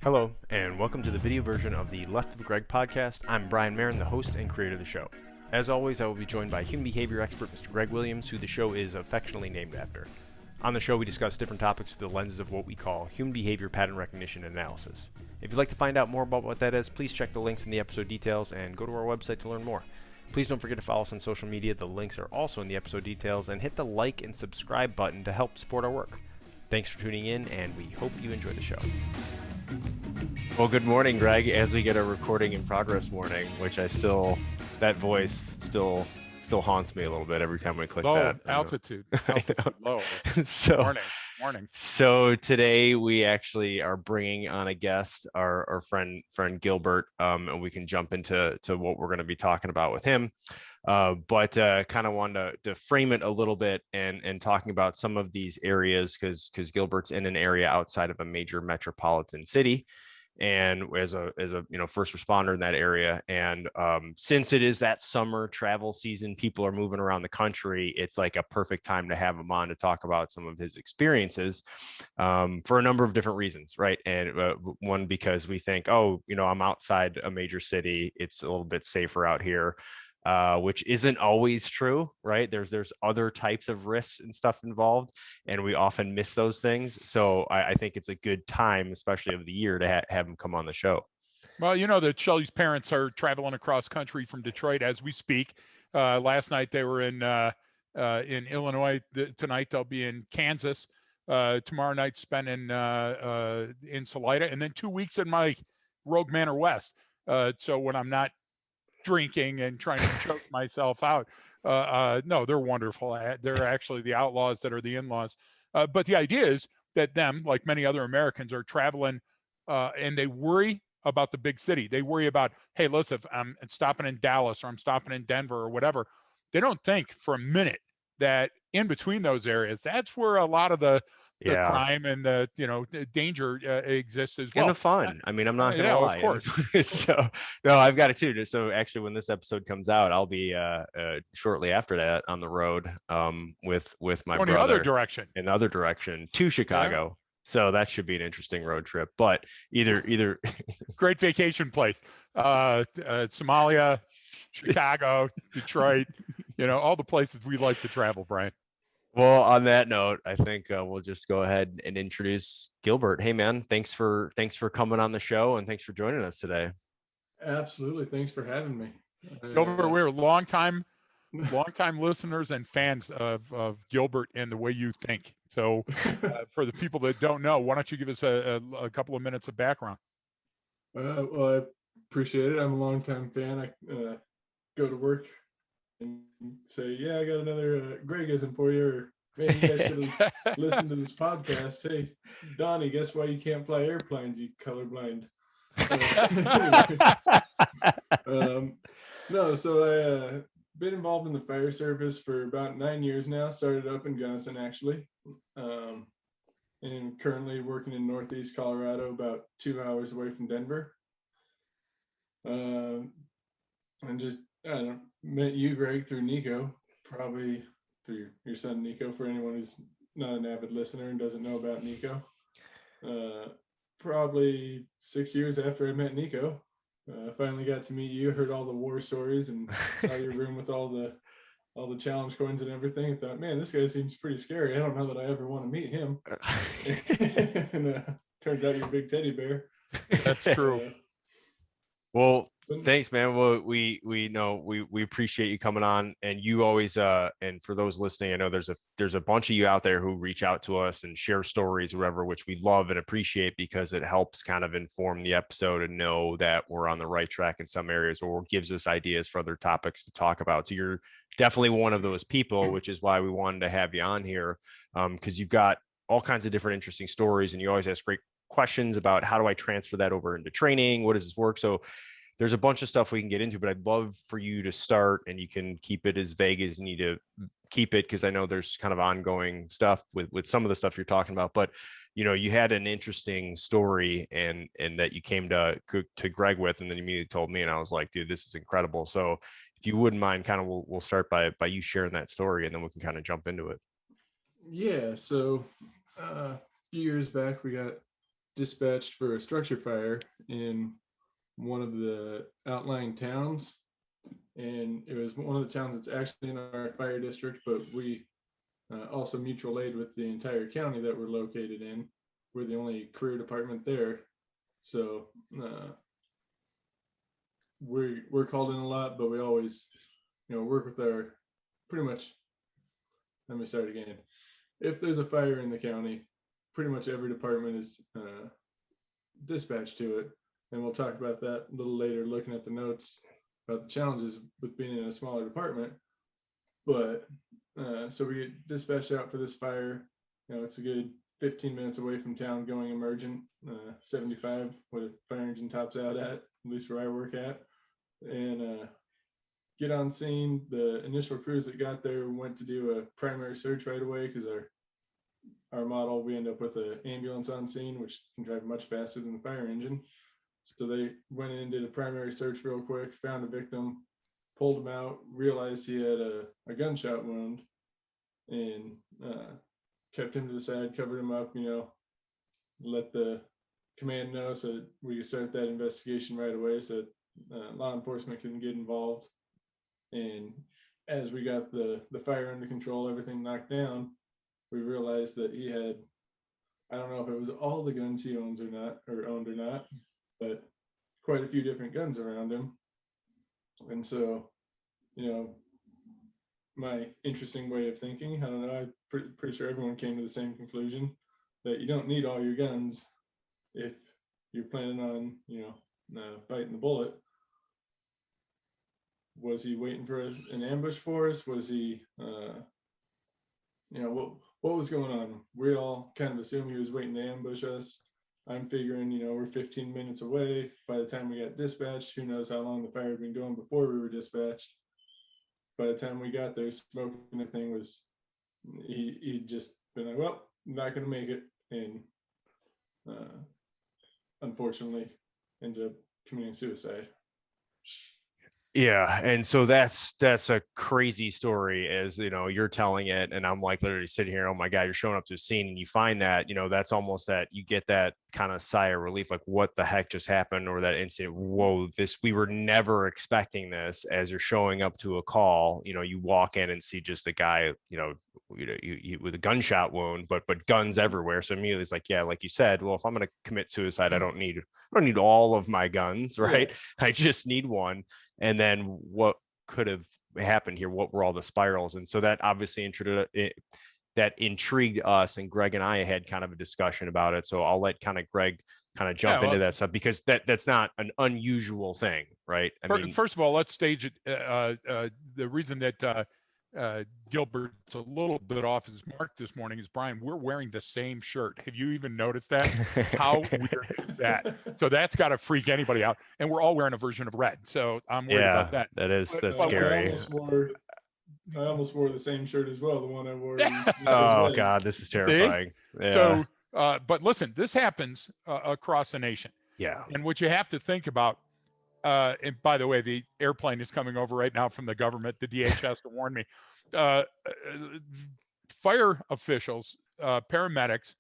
Hello, and welcome to the video version of the Left of Greg podcast. I'm Brian Marin, the host and creator of the show. As always, I will be joined by human behavior expert Mr. Greg Williams, who the show is affectionately named after. On the show, we discuss different topics through the lenses of what we call human behavior pattern recognition and analysis. If you'd like to find out more about what that is, please check the links in the episode details and go to our website to learn more. Please don't forget to follow us on social media. The links are also in the episode details, and hit the like and subscribe button to help support our work. Thanks for tuning in, and we hope you enjoy the show. Well, good morning, Greg. As we get a recording in progress warning, which that voice still haunts me a little bit every time we click that. Altitude low. Morning. So today we actually are bringing on a guest, our friend Gilbert, and we can jump into what we're going to be talking about with him. But kind of wanted to frame it a little bit and talking about some of these areas because Gilbert's in an area outside of a major metropolitan city, and as a first responder in that area. And since it is that summer travel season, people are moving around the country. It's like a perfect time to have him on to talk about some of his experiences for a number of different reasons, right? And one, because we think, I'm outside a major city, it's a little bit safer out here. Which isn't always true, right? There's other types of risks and stuff involved, and we often miss those things. So I think it's a good time, especially of the year, to have him come on the show. Well, you know that Shelly's parents are traveling across country from Detroit as we speak. Last night they were in Illinois. Tonight they'll be in Kansas. Tomorrow night spent in Salida, and then 2 weeks in my Rogue Manor West. So when I'm not drinking and trying to choke myself out. No, they're wonderful. They're actually the outlaws that are the in-laws. But the idea is that them, like many other Americans, are traveling and they worry about the big city. They worry about, hey, listen, if I'm stopping in Dallas or I'm stopping in Denver or whatever. They don't think for a minute that in between those areas, that's where a lot of the crime and the danger exists as well. And the fun. I mean, I'm not gonna lie. Of course. So no, I've got it too. So actually, when this episode comes out, I'll be shortly after that on the road with my brother. In the other direction to Chicago. Yeah. So that should be an interesting road trip. But either great vacation place. Somalia, Chicago, Detroit, all the places we like to travel, Brian. Well, on that note, I think we'll just go ahead and introduce Gilbert. Hey, man, thanks for coming on the show, and thanks for joining us today. Absolutely, thanks for having me. Gilbert, we're longtime listeners and fans of Gilbert and the way you think. So, for the people that don't know, why don't you give us a couple of minutes of background? Well, I appreciate it. I'm a longtime fan. I go to work and say, yeah, I got another Gregism for you, or maybe you guys should have listened to this podcast. Hey, Donnie, guess why you can't fly airplanes, you colorblind? No, so I been involved in the fire service for about 9 years now. Started up in Gunnison, actually, and currently working in Northeast Colorado, about 2 hours away from Denver. And just met you, Greg, through Nico, probably through your son Nico, for anyone who's not an avid listener and doesn't know about Nico. Probably 6 years after I met Nico, finally got to meet you, heard all the war stories and saw your room with all the challenge coins and everything. I thought, man, this guy seems pretty scary. I don't know that I ever want to meet him. And turns out you're a big teddy bear. That's true. Well, thanks, man. Well, we know we appreciate you coming on, and you always and for those listening, I know there's a bunch of you out there who reach out to us and share stories, whatever, which we love and appreciate because it helps kind of inform the episode and know that we're on the right track in some areas, or gives us ideas for other topics to talk about. So you're definitely one of those people, which is why we wanted to have you on here, because you've got all kinds of different interesting stories, and you always ask great questions about how do I transfer that over into training? What does this work? So there's a bunch of stuff we can get into, but I'd love for you to start, and you can keep it as vague as you need to keep it, because I know there's kind of ongoing stuff with some of the stuff you're talking about. But you had an interesting story and that you came to Greg with, and then immediately told me, and I was like, dude, this is incredible. So if you wouldn't mind, kind of we'll start by you sharing that story, and then we can kind of jump into it. Yeah. So a few years back, we got dispatched for a structure fire in one of the outlying towns. And it was one of the towns that's actually in our fire district, but we also mutual aid with the entire county that we're located in. We're the only career department there. So we're called in a lot, but we always, work with our pretty much, let me start again. If there's a fire in the county, pretty much every department is dispatched to it. And we'll talk about that a little later, looking at the notes about the challenges with being in a smaller department. But so we get dispatched out for this fire. It's a good 15 minutes away from town going emergent, 75, what a fire engine tops out at least where I work at. And get on scene. The initial crews that got there went to do a primary search right away because our model, we end up with an ambulance on scene, which can drive much faster than the fire engine. So they went in and did a primary search real quick, found a victim, pulled him out, realized he had a gunshot wound, and kept him to the side, covered him up, let the command know so that we could start that investigation right away so that law enforcement can get involved. And as we got the fire under control, everything knocked down, we realized that he had, I don't know if it was all the guns he owned or not, but quite a few different guns around him. And so, my interesting way of thinking, I don't know, I'm pretty sure everyone came to the same conclusion that you don't need all your guns if you're planning on, biting the bullet. Was he waiting for an ambush for us? Was he, what was going on? We all kind of assumed he was waiting to ambush us. I'm figuring, we're 15 minutes away. By the time we got dispatched, who knows how long the fire had been going before we were dispatched. By the time we got there, smoke and everything was, he'd just been like, well, I'm not going to make it. And unfortunately, ended up committing suicide. Yeah, and so that's a crazy story, as you're telling it, and I'm like literally sitting here, oh my God, you're showing up to a scene and you find that, that's almost that you get that kind of sigh of relief, like what the heck just happened, or that incident, whoa, we were never expecting this. As you're showing up to a call, you walk in and see just a guy, you with a gunshot wound, but guns everywhere. So immediately it's like, yeah, like you said, well, if I'm going to commit suicide, I don't need all of my guns, right? Yeah. I just need one. And then what could have happened here? What were all the spirals? And so that obviously intrigued us, and Greg and I had kind of a discussion about it. So I'll let Greg jump into that stuff, because that's not an unusual thing, right? I mean, first of all, let's stage it. The reason that Gilbert's a little bit off his mark this morning is, Brian, we're wearing the same shirt. Have you even noticed that? How weird is that? So that's got to freak anybody out. And we're all wearing a version of red. So I'm worried about that. That's scary. I almost wore the same shirt as well. The one I wore. Oh God, this is terrifying. Yeah. So, but listen, this happens across the nation. Yeah. And what you have to think about, and by the way, the airplane is coming over right now from the government. The DH has to warn me. Fire officials, paramedics,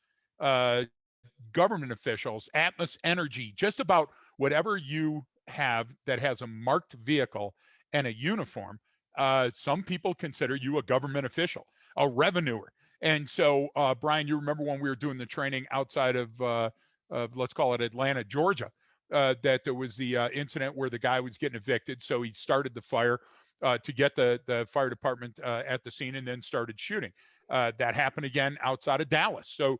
government officials, Atmos Energy, just about whatever you have that has a marked vehicle and a uniform, some people consider you a government official, a revenuer. And so, Brian, you remember when we were doing the training outside of let's call it Atlanta, Georgia, that there was the incident where the guy was getting evicted. So he started the fire to get the fire department at the scene, and then started shooting. That happened again outside of Dallas. So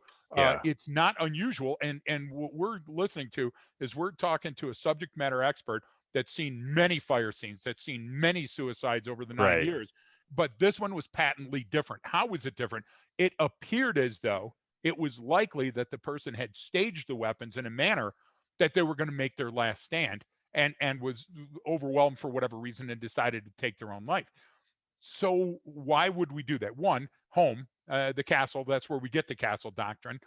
it's not unusual. And what we're listening to is we're talking to a subject matter expert that's seen many fire scenes, that's seen many suicides over the 9 years. But this one was patently different. How was it different? It appeared as though it was likely that the person had staged the weapons in a manner that they were going to make their last stand, and was overwhelmed for whatever reason and decided to take their own life. So why would we do that? One, home, the castle, that's where we get the castle doctrine.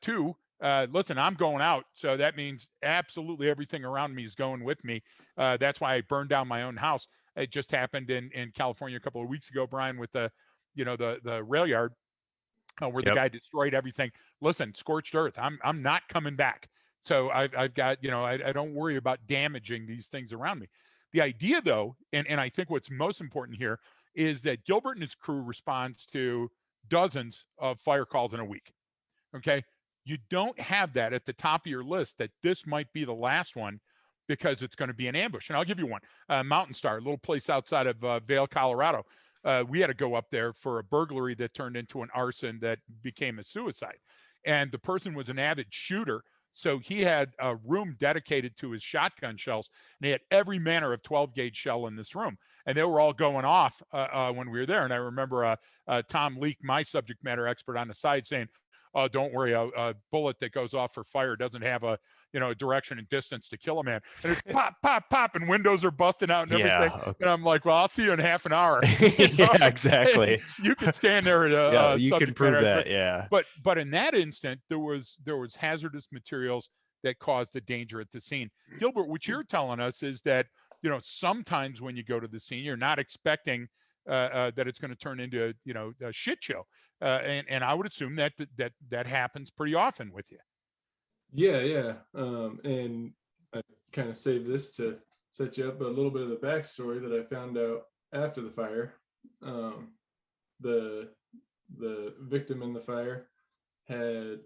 Two, listen, I'm going out. So that means absolutely everything around me is going with me. That's why I burned down my own house. It just happened in California a couple of weeks ago, Brian, with the rail yard. where the guy destroyed everything. Listen, scorched earth. I'm not coming back. So I've got, I don't worry about damaging these things around me. The idea, though, and I think what's most important here is that Gilbert and his crew responds to dozens of fire calls in a week. Okay. You don't have that at the top of your list that this might be the last one because it's going to be an ambush. And I'll give you one. Mountain Star, a little place outside of Vail, Colorado. We had to go up there for a burglary that turned into an arson that became a suicide. And the person was an avid shooter. So he had a room dedicated to his shotgun shells, and he had every manner of 12 gauge shell in this room. And they were all going off when we were there. And I remember Tom Leake, my subject matter expert on the side, saying, "Oh, don't worry, a bullet that goes off for fire doesn't have a direction and distance to kill a man." And it's pop, pop, pop, and windows are busting out and everything. Okay. And I'm like, "Well, I'll see you in half an hour." Yeah, exactly. You can stand there. Yeah, you can prove that. Yeah. But in that instant, there was hazardous materials that caused the danger at the scene. Gilbert, what you're telling us is that sometimes when you go to the scene, you're not expecting that it's going to turn into a shit show. And I would assume that happens pretty often with you. Yeah. And I kind of saved this to set you up, but a little bit of the backstory that I found out after the fire. The victim in the fire had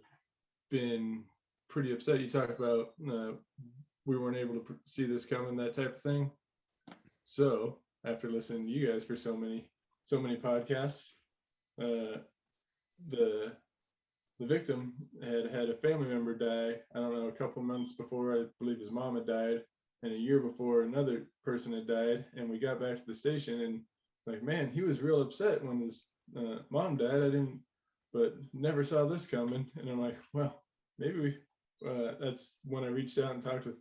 been pretty upset. You talk about we weren't able to see this coming, that type of thing. So after listening to you guys for so many podcasts, the victim had a family member die. I don't know, a couple months before. I believe his mom had died, and a year before another person had died. And we got back to the station, and like, man, he was real upset when his mom died. But never saw this coming. And I'm like, well, maybe we. That's when I reached out and talked with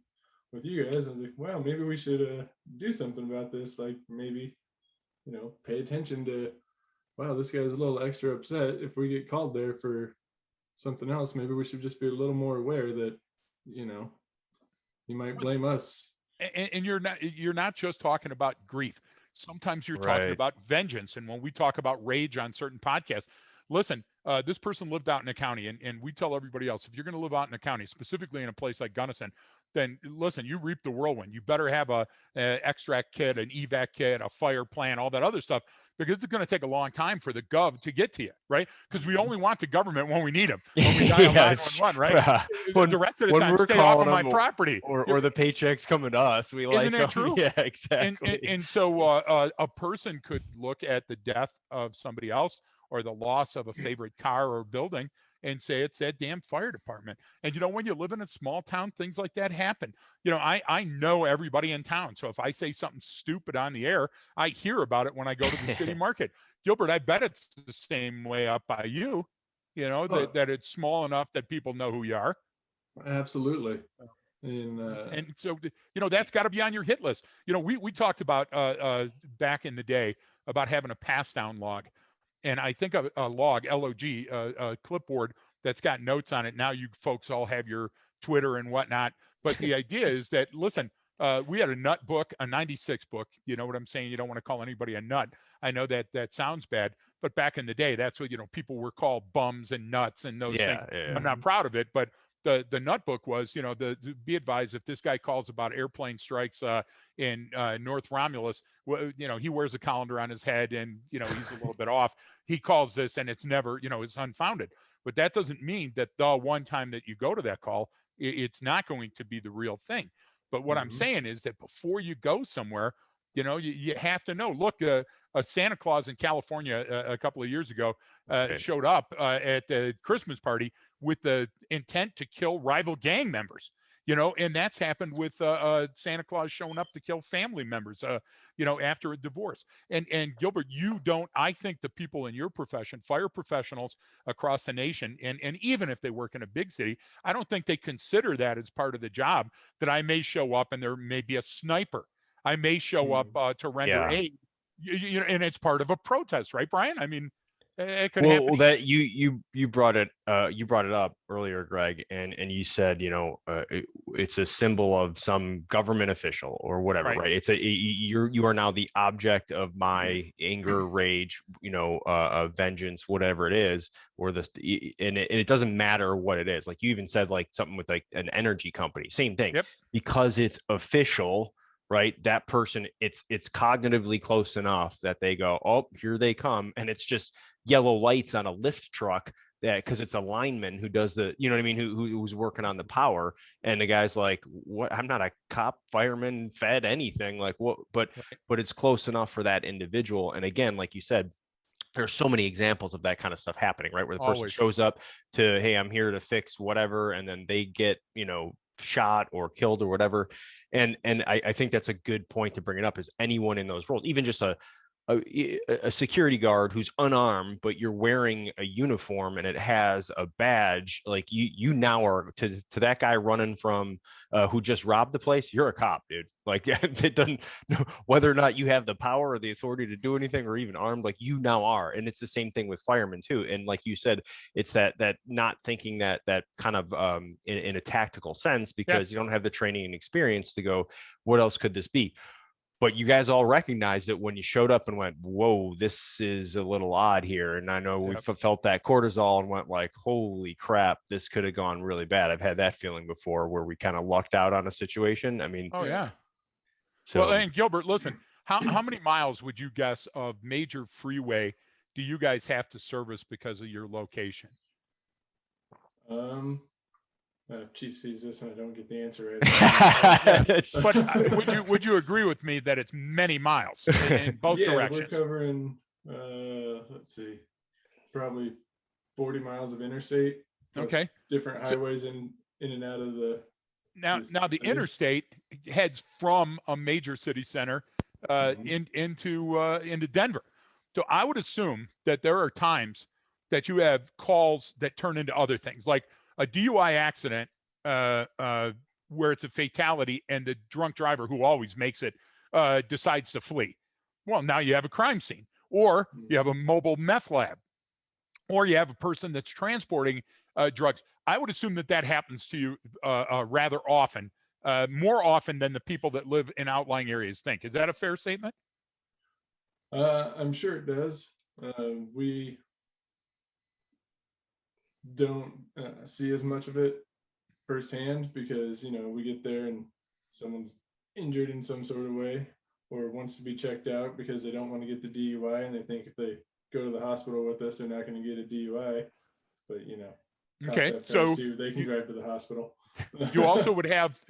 you guys. I was like, well, maybe we should do something about this. Like, maybe pay attention to. Wow, this guy's a little extra upset. If we get called there for something else, maybe we should just be a little more aware that he might blame us. And you're not just talking about grief. Sometimes you're talking about vengeance. And when we talk about rage on certain podcasts, listen, this person lived out in a county, and we tell everybody else, if you're going to live out in a county, specifically in a place like Gunnison, then listen, you reap the whirlwind. You better have a extract kit, an evac kit, a fire plan, all that other stuff, because it's going to take a long time for the gov to get to you, right? Because we only want the government when we need them. When we dial 911, right? The rest of the time, stay off of my property. Or the paycheck's coming to us. We like Isn't that true? Yeah, exactly. And so a person could look at the death of somebody else or the loss of a favorite car or building and say it's that damn fire department. And when you live in a small town, things like that happen. I know everybody in town. So if I say something stupid on the air, I hear about it when I go to the city market. Gilbert, I bet it's the same way up by you, that it's small enough that people know who you are. Absolutely. And so, that's got to be on your hit list. We talked about back in the day about having a pass down log. And I think of a log, L.O.G, a clipboard that's got notes on it. Now you folks all have your Twitter and whatnot. But the idea is that, listen, we had a nut book, a 96 book. You know what I'm saying? You don't want to call anybody a nut. I know that sounds bad. But back in the day, that's what, people were called bums and nuts and those things. Yeah. I'm not proud of it, but the nut book was, be advised, if this guy calls about airplane strikes in North Romulus, he wears a colander on his head and, he's a little bit off. He calls this and it's never, it's unfounded. But that doesn't mean that the one time that you go to that call, it's not going to be the real thing. But what I'm saying is that before you go somewhere, you have to know, look, a Santa Claus in California a couple of years ago showed up at the Christmas party with the intent to kill rival gang members, and that's happened with Santa Claus showing up to kill family members, after a divorce. And Gilbert, I think the people in your profession, fire professionals across the nation, and even if they work in a big city, I don't think they consider that as part of the job, that I may show up and there may be a sniper. I may show up to render aid, and it's part of a protest, right, Brian? I mean, It could happen. Well, that you brought it up earlier, Greg, and you said, it's a symbol of some government official or whatever, Right. right? It's you are now the object of my anger, rage, vengeance, whatever it is, or and it doesn't matter what it is. Like you even said, like something with like an energy company, same thing, Yep. because it's official. Right, that person, it's cognitively close enough that they go, oh, here they come, and it's just yellow lights on a lift truck, that because it's a lineman who does the, you know what I mean, who's working on the power, and the guy's like, what, I'm not a cop, fireman, fed, anything, like what, but it's close enough for that individual. And again, like you said, there's so many examples of that kind of stuff happening, right, where the person Always. shows up to, hey, I'm here to fix whatever, and then they get, shot or killed or whatever. And I think that's a good point to bring it up, is anyone in those roles, even just a security guard who's unarmed, but you're wearing a uniform and it has a badge, like you now are to that guy running from who just robbed the place, you're a cop, dude. Like it doesn't, whether or not you have the power or the authority to do anything or even armed, like you now are. And it's the same thing with firemen too. And like you said, it's that not thinking that kind of in a tactical sense, because you don't have the training and experience to go, what else could this be? But you guys all recognized it when you showed up and went, whoa, this is a little odd here. And I know we felt that cortisol and went like, holy crap, this could have gone really bad. I've had that feeling before where we kind of lucked out on a situation. I mean, oh yeah. So, well, and Gilbert, listen, how many miles would you guess of major freeway do you guys have to service because of your location? Chief sees this and I don't get the answer right. But would you agree with me that it's many miles in both directions? We're covering let's see, probably 40 miles of interstate. Okay. Different highways in and out of the now the interstate heads from a major city center into Denver. So I would assume that there are times that you have calls that turn into other things, like a DUI accident where it's a fatality and the drunk driver, who always makes it, decides to flee. Well, now you have a crime scene, or you have a mobile meth lab, or you have a person that's transporting drugs. I would assume that happens to you rather often, more often than the people that live in outlying areas think. Is that a fair statement? I'm sure it does. We don't see as much of it firsthand because, we get there and someone's injured in some sort of way or wants to be checked out because they don't want to get the DUI, and they think if they go to the hospital with us, they're not going to get a DUI. But, okay, so they can drive to the hospital. you also would have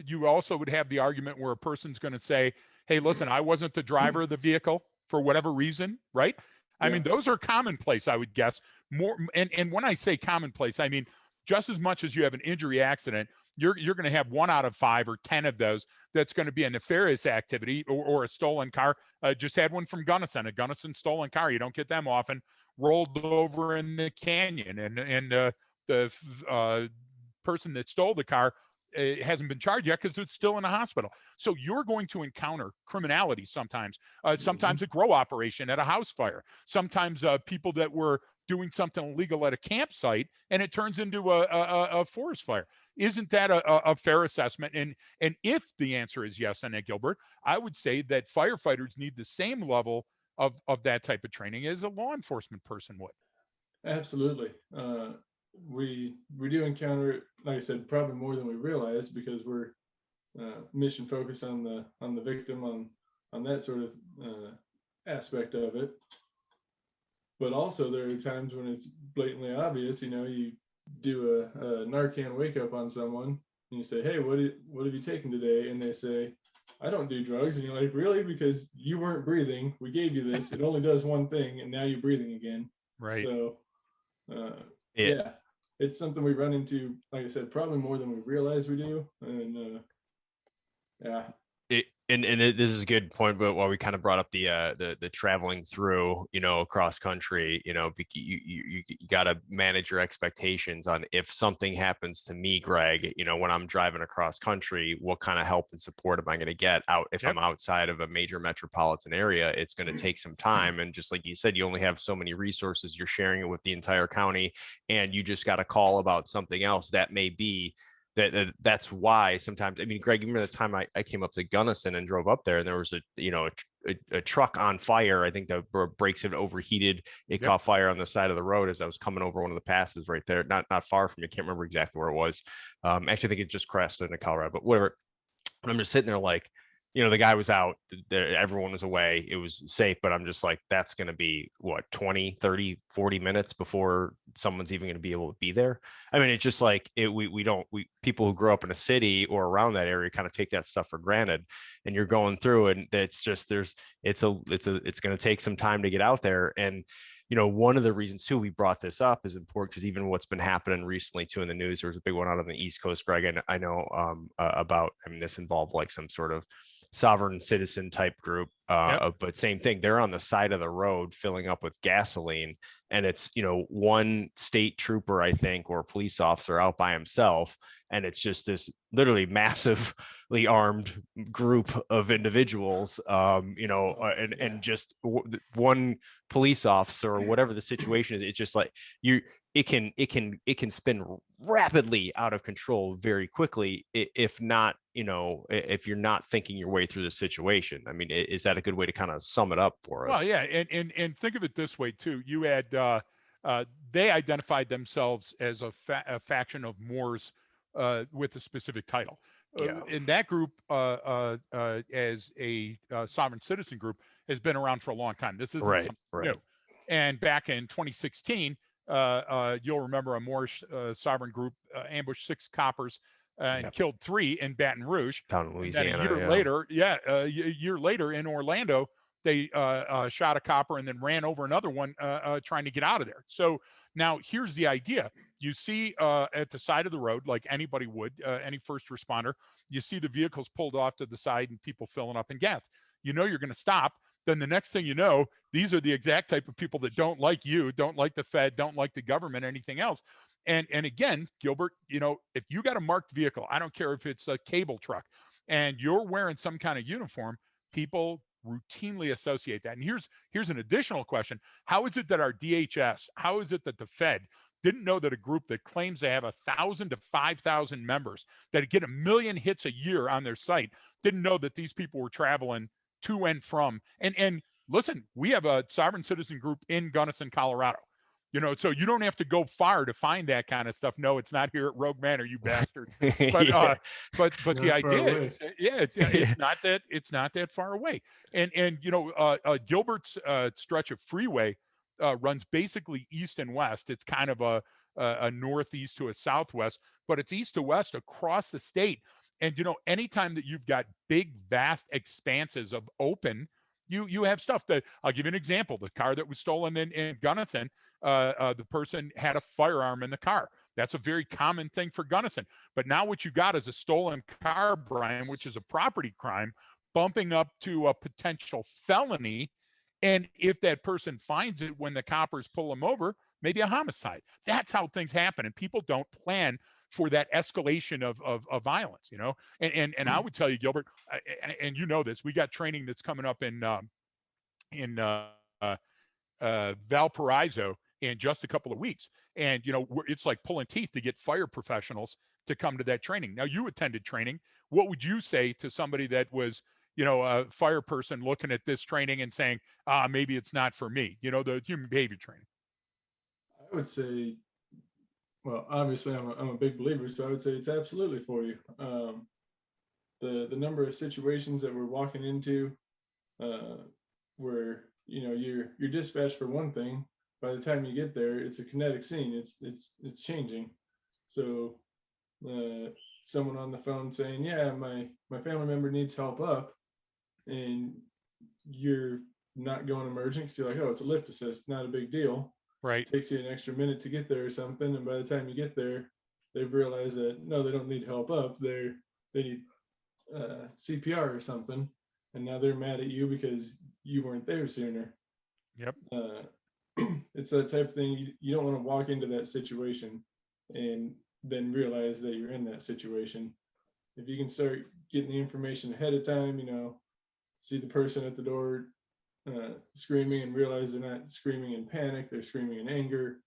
the argument where a person's going to say, hey, listen, I wasn't the driver of the vehicle for whatever reason, right? I mean, those are commonplace, I would guess. More, and when I say commonplace, I mean just as much as you have an injury accident, you're going to have 1 out of 5 or 10 of those that's going to be a nefarious activity or a stolen car. Just had one from Gunnison, a Gunnison stolen car. You don't get them often. Rolled over in the canyon, and the person that stole the car hasn't been charged yet because it's still in a hospital. So you're going to encounter criminality sometimes. Sometimes a grow operation at a house fire. Sometimes people that were doing something illegal at a campsite and it turns into a forest fire. Isn't that a fair assessment? And if the answer is yes on that, Gilbert, I would say that firefighters need the same level of that type of training as a law enforcement person would. Absolutely. We do encounter it, like I said, probably more than we realize, because we're mission focused on the victim, on that sort of aspect of it. But also there are times when it's blatantly obvious. You do a Narcan wake up on someone and you say, hey, what have you taken today? And they say, I don't do drugs. And you're like, really? Because you weren't breathing. We gave you this. It only does one thing, and now you're breathing again. Right. So it's something we run into, like I said, probably more than we realize we do. And this is a good point, but while we kind of brought up the traveling through, across country, you got to manage your expectations on if something happens to me, Greg, when I'm driving across country, what kind of help and support am I going to get out if I'm outside of a major metropolitan area? It's going to take some time. And just like you said, you only have so many resources. You're sharing it with the entire county, and you just got to call about something else that may be that's why sometimes, I mean, Greg, you remember the time I came up to Gunnison and drove up there, and there was a truck on fire. I think the brakes had overheated. It caught fire on the side of the road as I was coming over one of the passes right there, not far from you. Can't remember exactly where it was. Actually, I think it just crashed into Colorado, but whatever. I'm just sitting there like, the guy was out there, everyone was away, it was safe, but I'm just like, that's going to be what, 20, 30, 40 minutes before someone's even going to be able to be there. I mean, it's just like we people who grow up in a city or around that area kind of take that stuff for granted, and you're going through, and it's just, it's going to take some time to get out there. And one of the reasons too we brought this up is important because even what's been happening recently too in the news, there was a big one out on the East Coast, Greg, and I know about, I mean, this involved like some sort of sovereign citizen type group, but same thing, they're on the side of the road filling up with gasoline, and it's one state trooper, I think, or police officer out by himself, and it's just this literally massively armed group of individuals, and just one police officer or whatever the situation is. It's just like it can spin rapidly out of control very quickly if not, if you're not thinking your way through the situation. I mean, is that a good way to kind of sum it up for us? Well, yeah, and think of it this way too. You had they identified themselves as a faction of Moors with a specific title. In that group, as a sovereign citizen group, has been around for a long time. This isn't something new. And back in 2016, you'll remember a Moorish sovereign group ambushed 6 coppers and killed 3 in Baton Rouge. Down in Louisiana. And a year later in Orlando, they shot a copper and then ran over another one trying to get out of there. So now here's the idea. You see at the side of the road, like anybody would, any first responder, you see the vehicles pulled off to the side and people filling up in gas. You're going to stop. Then the next thing you know, these are the exact type of people that don't like you, don't like the Fed, don't like the government, anything else. And again, Gilbert, if you got a marked vehicle, I don't care if it's a cable truck, and you're wearing some kind of uniform, people routinely associate that. And here's an additional question. How is it that our DHS, how is it that the Fed didn't know that a group that claims they have 1,000 to 5,000 members that get 1 million hits a year on their site, didn't know that these people were traveling to and from? And listen, we have a sovereign citizen group in Gunnison, Colorado. So you don't have to go far to find that kind of stuff. No, it's not here at Rogue Manor, you bastard. But but the idea, it's not that far away. And Gilbert's stretch of freeway runs basically east and west. It's kind of a northeast to a southwest, but it's east to west across the state. And anytime that you've got big, vast expanses of open, you have stuff that, I'll give you an example. The car that was stolen in Gunnison, the person had a firearm in the car. That's a very common thing for Gunnison. But now what you got is a stolen car, Brian, which is a property crime, bumping up to a potential felony. And if that person finds it when the coppers pull them over, maybe a homicide. That's how things happen. And people don't plan for that escalation of violence, And I would tell you, Gilbert, and this, we got training that's coming up in Valparaiso in just a couple of weeks. And, it's like pulling teeth to get fire professionals to come to that training. Now, you attended training. What would you say to somebody that was, a fire person looking at this training and saying, maybe it's not for me, the human behavior training? I would say, well, obviously I'm a big believer, so I would say it's absolutely for you. The number of situations that we're walking into where you're dispatched for one thing, by the time you get there, it's a kinetic scene. It's changing. So someone on the phone saying, yeah, my family member needs help up, and you're not going emergent because you're like, oh, it's a lift assist, not a big deal. Right. It takes you an extra minute to get there or something, and by the time you get there, they've realized that no, they don't need help up. They need CPR or something. and now they're mad at you because you weren't there sooner. Yep. It's that type of thing. You don't want to walk into that situation and then realize that you're in that situation. If you can start getting the information ahead of time, see the person at the door screaming and realize they're not screaming in panic, they're screaming in anger.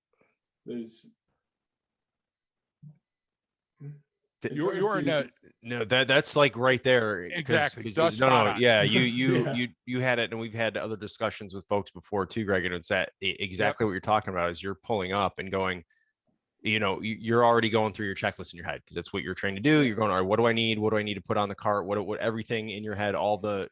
You're in that. No, that's like right there. Exactly. Yeah, you Yeah. you had it, and we've had other discussions with folks before too, Greg, and it's that exactly what you're talking about is you're pulling up and going, you're already going through your checklist in your head because that's what you're trained to do. You're going, all right, what do I need? What do I need to put on the cart? What everything in your head, all the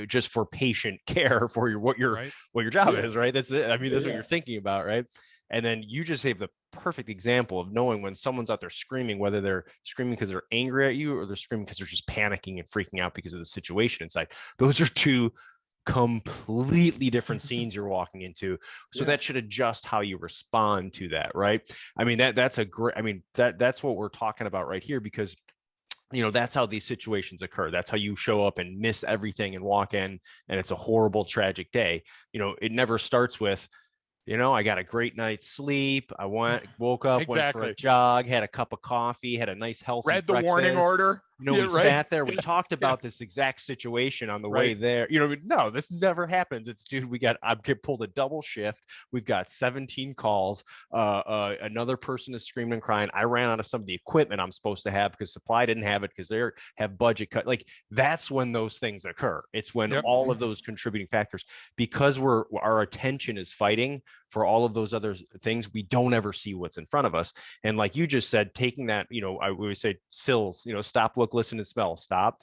just for patient care for what your job is, right? That's it. I mean, that's what you're thinking about, right? And then you just gave the perfect example of knowing when someone's out there screaming, whether they're screaming because they're angry at you or they're screaming because they're just panicking and freaking out because of the situation inside. Those are two completely different scenes you're walking into. So that should adjust how you respond to that, right? I mean, that's a great, I mean, that's what we're talking about right here, because that's how these situations occur. That's how you show up and miss everything and walk in and it's a horrible, tragic day. It never starts with, I got a great night's sleep. I woke up, went for a jog, had a cup of coffee, had a nice healthy read the breakfast. warning order. We sat there, we talked about this exact situation on the way there. No, this never happens. It's, dude, I pulled a double shift. We've got 17 calls. Another person is screaming and crying. I ran out of some of the equipment I'm supposed to have because supply didn't have it because they have budget cut. Like, that's when those things occur. It's when all of those contributing factors, because our attention is fighting for all of those other things, we don't ever see what's in front of us. And like you just said, taking that, I always say SILS, stop, look, listen, and smell. Stop,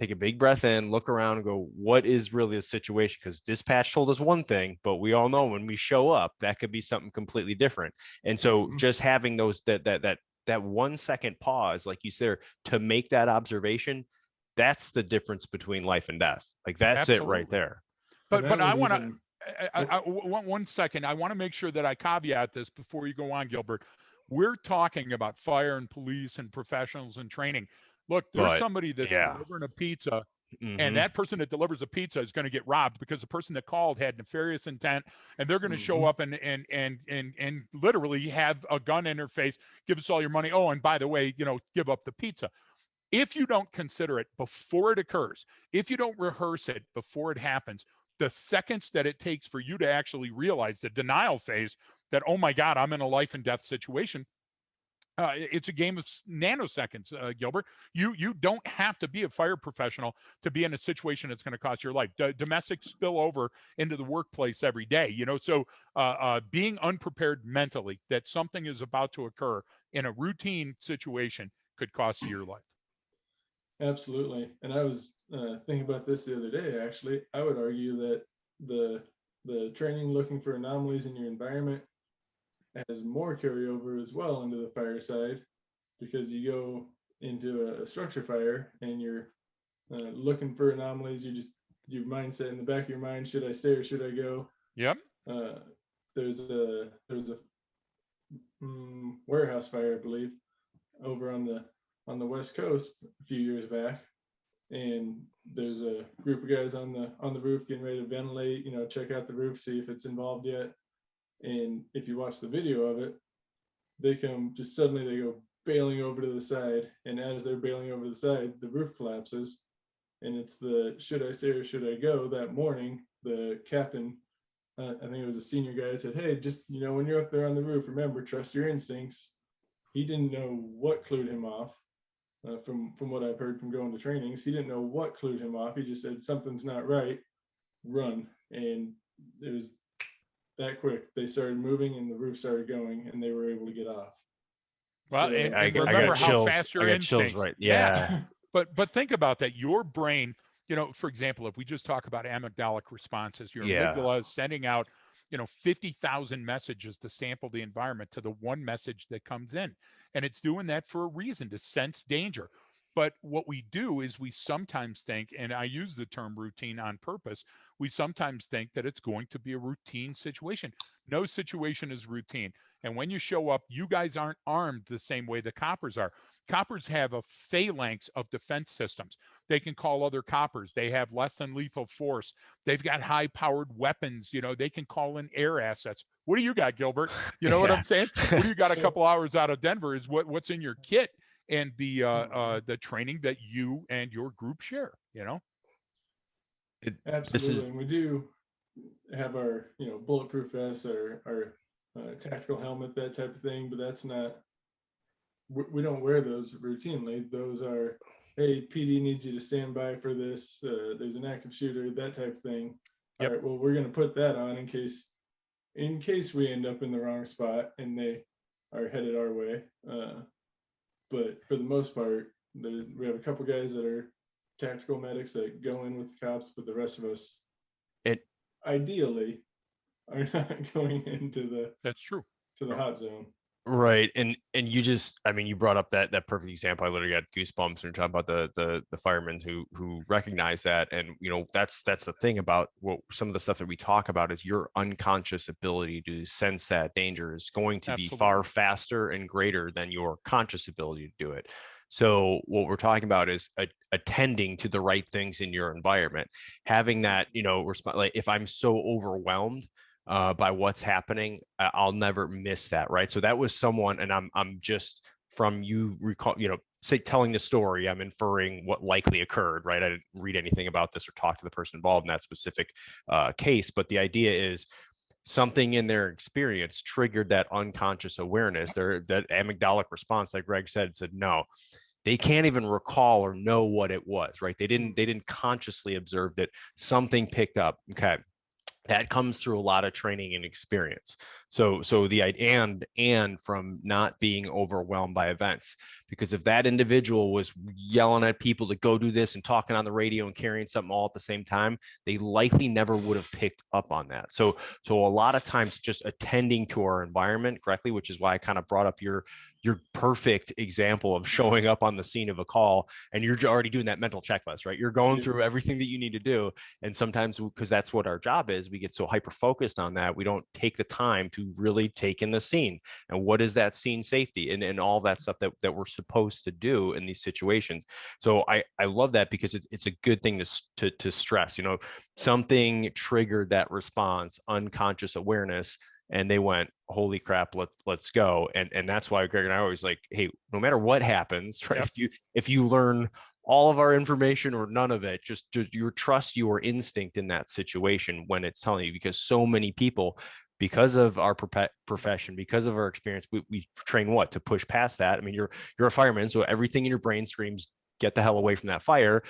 take a big breath in, look around and go, what is really the situation? Because dispatch told us one thing, but we all know when we show up, that could be something completely different. And so just having those, that 1 second pause, like you said, to make that observation, that's the difference between life and death. Like, that's it right there. But I want to, 1 second. I want to make sure that I caveat this before you go on, Gilbert. We're talking about fire and police and professionals and training. Look, there's somebody that's delivering a pizza, and that person that delivers a pizza is going to get robbed because the person that called had nefarious intent, and they're going to show up and literally have a gun in their face, give us all your money. Oh, and by the way, give up the pizza. If you don't consider it before it occurs, if you don't rehearse it before it happens, the seconds that it takes for you to actually realize the denial phase that, oh my God, I'm in a life and death situation. It's a game of nanoseconds, Gilbert. You don't have to be a fire professional to be in a situation that's going to cost your life. Domestic spill over into the workplace every day, so being unprepared mentally that something is about to occur in a routine situation could cost you your life. Absolutely. And I was thinking about this the other day, actually. I would argue that the training looking for anomalies in your environment has more carryover as well into the fire side, because you go into a structure fire and you're looking for anomalies. Your mindset in the back of your mind, should I stay or should I go? Yep. There was a warehouse fire, I believe, over on the West Coast a few years back, and there's a group of guys on the roof getting ready to ventilate, check out the roof, see if it's involved yet. And if you watch the video of it, they go bailing over to the side, and as they're bailing over to the side, the roof collapses. And it's the should I stay or should I go? That morning, the captain, I think it was a senior guy, said, hey, just when you're up there on the roof, remember, trust your instincts. He didn't know what clued him off. From what I've heard from going to trainings, he didn't know what clued him off. He just said, something's not right, run. And it was that quick. They started moving and the roof started going, and they were able to get off. Well, So, and remember how fast your instincts. Right. Yeah. But think about that. Your brain, for example, if we just talk about amygdalic responses, your amygdala is sending out 50,000 messages to sample the environment to the one message that comes in. And it's doing that for a reason, to sense danger. But what we do is we sometimes think, and I use the term routine on purpose, we sometimes think that it's going to be a routine situation. No situation is routine. And when you show up, you guys aren't armed the same way the coppers are. Coppers have a phalanx of defense systems. They can call other coppers. They have less than lethal force. They've got high powered weapons. You know, they can call in air assets. What do you got, Gilbert? You know what I'm saying? What do you got a couple hours out of Denver is what's in your kit and the training that you and your group share, you know? Absolutely. And we do have our, bulletproof vests, our tactical helmet, that type of thing, but that's not, we don't wear those routinely. Those are, hey, PD needs you to stand by for this. There's an active shooter, that type of thing. Yep. All right, well, we're going to put that on in case we end up in the wrong spot and they are headed our way. But for the most part, we have a couple guys that are tactical medics that go in with the cops, but the rest of us, ideally, are not going into That's true. to the hot zone. Right. And you just, I mean, you brought up that perfect example. I literally got goosebumps when you're talking about the firemen who recognize that. And, that's the thing about what some of the stuff that we talk about is your unconscious ability to sense that danger is going to be far faster and greater than your conscious ability to do it. So what we're talking about is attending to the right things in your environment, having that, like if I'm so overwhelmed by what's happening, I'll never miss that. Right. So that was someone, and I'm just from you recall, say telling the story, I'm inferring what likely occurred. Right. I didn't read anything about this or talk to the person involved in that specific case. But the idea is something in their experience triggered that unconscious awareness, that amygdalic response, like Greg said no. They can't even recall or know what it was. Right. They didn't consciously observe that something picked up. Okay. That comes through a lot of training and experience. So the and from not being overwhelmed by events, because if that individual was yelling at people to go do this and talking on the radio and carrying something all at the same time, they likely never would have picked up on that. So a lot of times just attending to our environment correctly, which is why I kind of brought up your perfect example of showing up on the scene of a call and you're already doing that mental checklist, right? You're going through everything that you need to do. And sometimes, because that's what our job is, we get so hyper focused on that, we don't take the time to really take in the scene. And what is that scene safety and all that stuff that we're supposed to do in these situations. So I love that because it's a good thing to stress, something triggered that response, unconscious awareness, and they went, holy crap, let's go. And that's why Greg and I are always like, hey, no matter what happens, right? Yep. If you learn all of our information or none of it, just your trust your instinct in that situation when it's telling you, because so many people, because of our profession, because of our experience, we train to push past that. I mean, you're a fireman, so everything in your brain screams, get the hell away from that fire,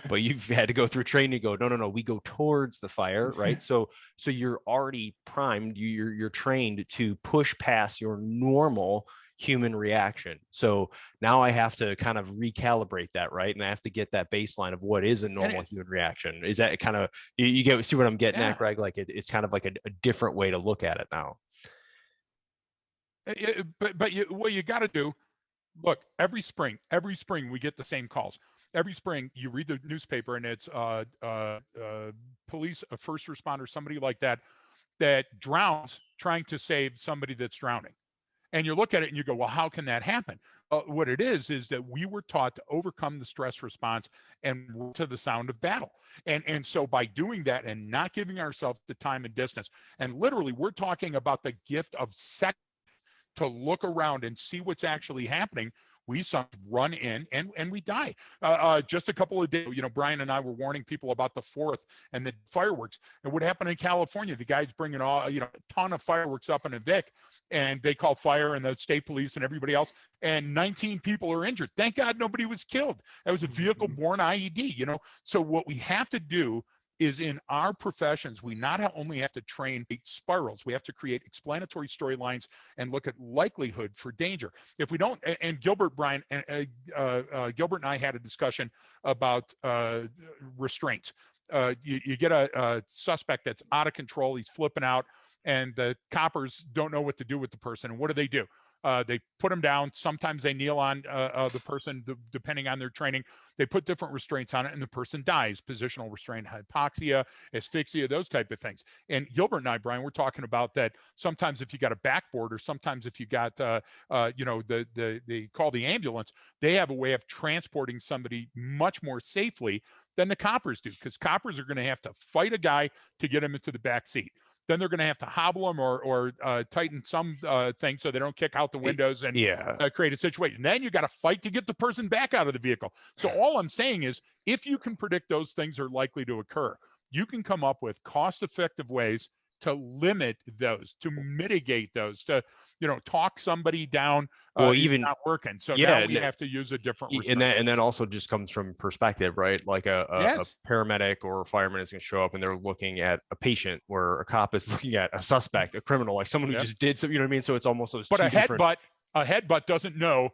but you've had to go through training to go, no, we go towards the fire, right? So you're already primed, you're trained to push past your normal human reaction. So now I have to kind of recalibrate that, right? And I have to get that baseline of what is a normal human reaction. Is that kind of, you see what I'm getting at, Greg? Like it's kind of like a different way to look at it now. But what you got to do, look, every spring we get the same calls. Every spring you read the newspaper and it's police, a first responder, somebody like that drowns trying to save somebody that's drowning. And you look at it and you go, well, how can that happen? What it is that we were taught to overcome the stress response and work to the sound of battle. And so by doing that and not giving ourselves the time and distance, and literally we're talking about the gift of seconds to look around and see what's actually happening, we run in and we die. Just a couple of days, Brian and I were warning people about the 4th and the fireworks. And what happened in California, the guy's bringing a ton of fireworks up in a Vic, and they call fire and the state police and everybody else, and 19 people are injured. Thank God nobody was killed. It was a vehicle-borne IED, So what we have to do is, in our professions, we not only have to train spirals, we have to create explanatory storylines and look at likelihood for danger. If we don't, and Gilbert, Brian, Gilbert and I had a discussion about restraints. You get a suspect that's out of control, he's flipping out, and the coppers don't know what to do with the person. And what do? They put them down. Sometimes they kneel on the person, depending on their training. They put different restraints on it, and the person dies. Positional restraint, hypoxia, asphyxia, those type of things. And Gilbert and I, Brian, we're talking about that. Sometimes if you got a backboard, or sometimes if you got, they call the ambulance, they have a way of transporting somebody much more safely than the coppers do, because coppers are going to have to fight a guy to get him into the back seat. Then they're going to have to hobble them or tighten some thing so they don't kick out the windows and create a situation. Then you got to fight to get the person back out of the vehicle. So all I'm saying is, if you can predict those things are likely to occur, you can come up with cost-effective ways to limit those, to mitigate those, to talk somebody down. Well, it's even not working. So now we have to use a different restraint. And that also just comes from perspective, right? Like a paramedic or a fireman is going to show up and they're looking at a patient, where a cop is looking at a suspect, a criminal, like someone who just did something. You know what I mean? So it's almost those. But a headbutt doesn't know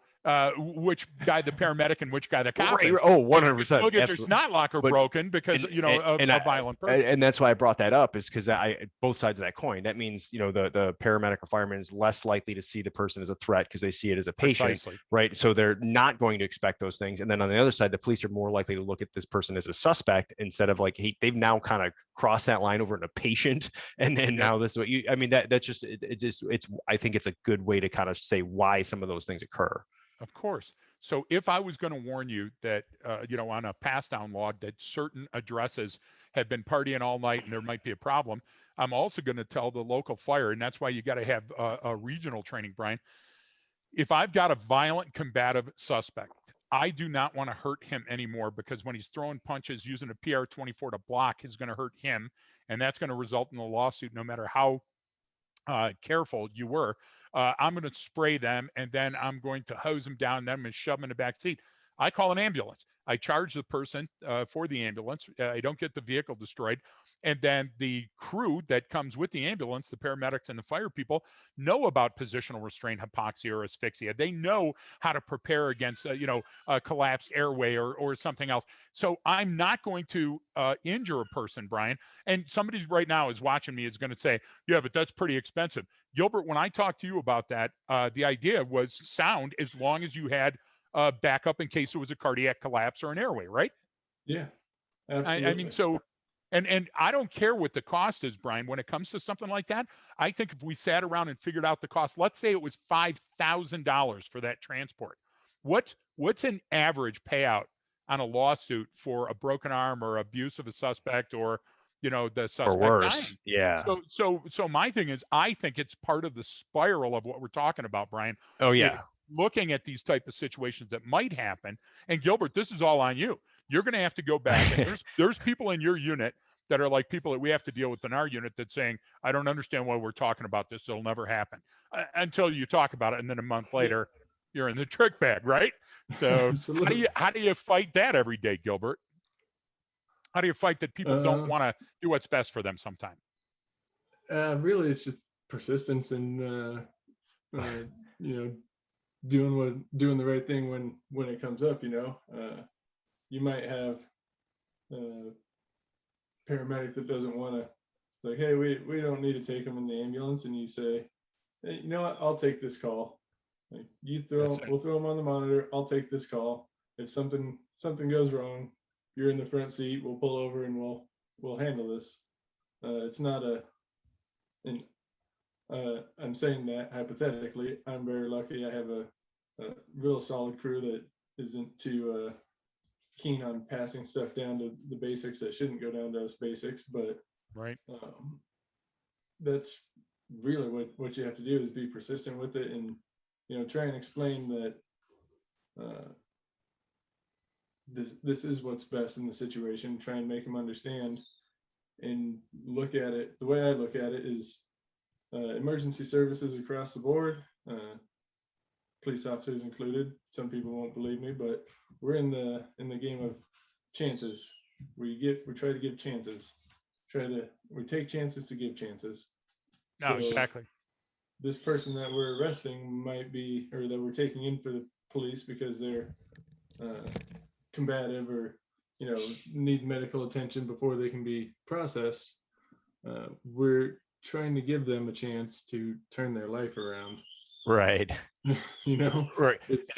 which guy the paramedic and which guy the cop is. Oh, 100%. Still get their snot locker broken because a violent person. And that's why I brought that up, is because both sides of that coin. That means the paramedic or fireman is less likely to see the person as a threat because they see it as a patient, Precisely. right? So they're not going to expect those things. And then on the other side, the police are more likely to look at this person as a suspect instead of like, hey, they've now kind of crossed that line over into patient, and then now this is what you. I mean, that's just it's. I think it's a good way to kind of say why some of those things occur. Of course. So if I was going to warn you that, on a pass down log that certain addresses have been partying all night and there might be a problem, I'm also going to tell the local fire, and that's why you got to have a regional training, Brian. If I've got a violent combative suspect, I do not want to hurt him anymore, because when he's throwing punches using a PR-24 to block is going to hurt him. And that's going to result in a lawsuit no matter how careful you were. I'm going to spray them, and then I'm going to hose them down, then I'm going to shove them in the back seat. I call an ambulance. I charge the person for the ambulance. I don't get the vehicle destroyed. And then the crew that comes with the ambulance, the paramedics and the fire people, know about positional restraint, hypoxia, or asphyxia. They know how to prepare against, a collapsed airway or something else. So I'm not going to injure a person, Brian. And somebody right now is watching me is going to say, yeah, but that's pretty expensive. Gilbert, when I talked to you about that, the idea was sound, as long as you had backup in case it was a cardiac collapse or an airway, right? Yeah, absolutely. I mean, so, and I don't care what the cost is, Brian, when it comes to something like that. I think if we sat around and figured out the cost, let's say it was $5,000 for that transport. What's an average payout on a lawsuit for a broken arm or abuse of a suspect, or the suspect or worse dying? Yeah. So my thing is, I think it's part of the spiral of what we're talking about, Brian. Oh yeah. Looking at these type of situations that might happen. And Gilbert, this is all on you. You're going to have to go back. And there's people in your unit that are like people that we have to deal with in our unit that's saying, I don't understand why we're talking about this. It'll never happen until you talk about it. And then a month later, you're in the trick bag, right? So how do you fight that every day, Gilbert? How do you fight that people don't want to do what's best for them sometime? Really, it's just persistence and, doing the right thing when it comes up. You might have a paramedic that doesn't want to, like, hey, we don't need to take them in the ambulance, and you say, hey, you know what, I'll take this call. Like, we'll throw them on the monitor. I'll take this call. If something goes wrong, you're in the front seat. We'll pull over and we'll handle this. It's not I'm saying that hypothetically. I'm very lucky. I have a real solid crew that isn't too keen on passing stuff down to the basics that shouldn't go down to us basics. But right, that's really what you have to do, is be persistent with it, and try and explain that this is what's best in the situation. Try and make them understand, and look at it. The way I look at it is emergency services across the board, police officers included. Some people won't believe me, but we're in the game of chances. We try to give chances. We take chances to give chances. No, so exactly. This person that we're arresting might be, or that we're taking in for the police because they're combative, or need medical attention before they can be processed. We're trying to give them a chance to turn their life around. Right. You know, Right. it's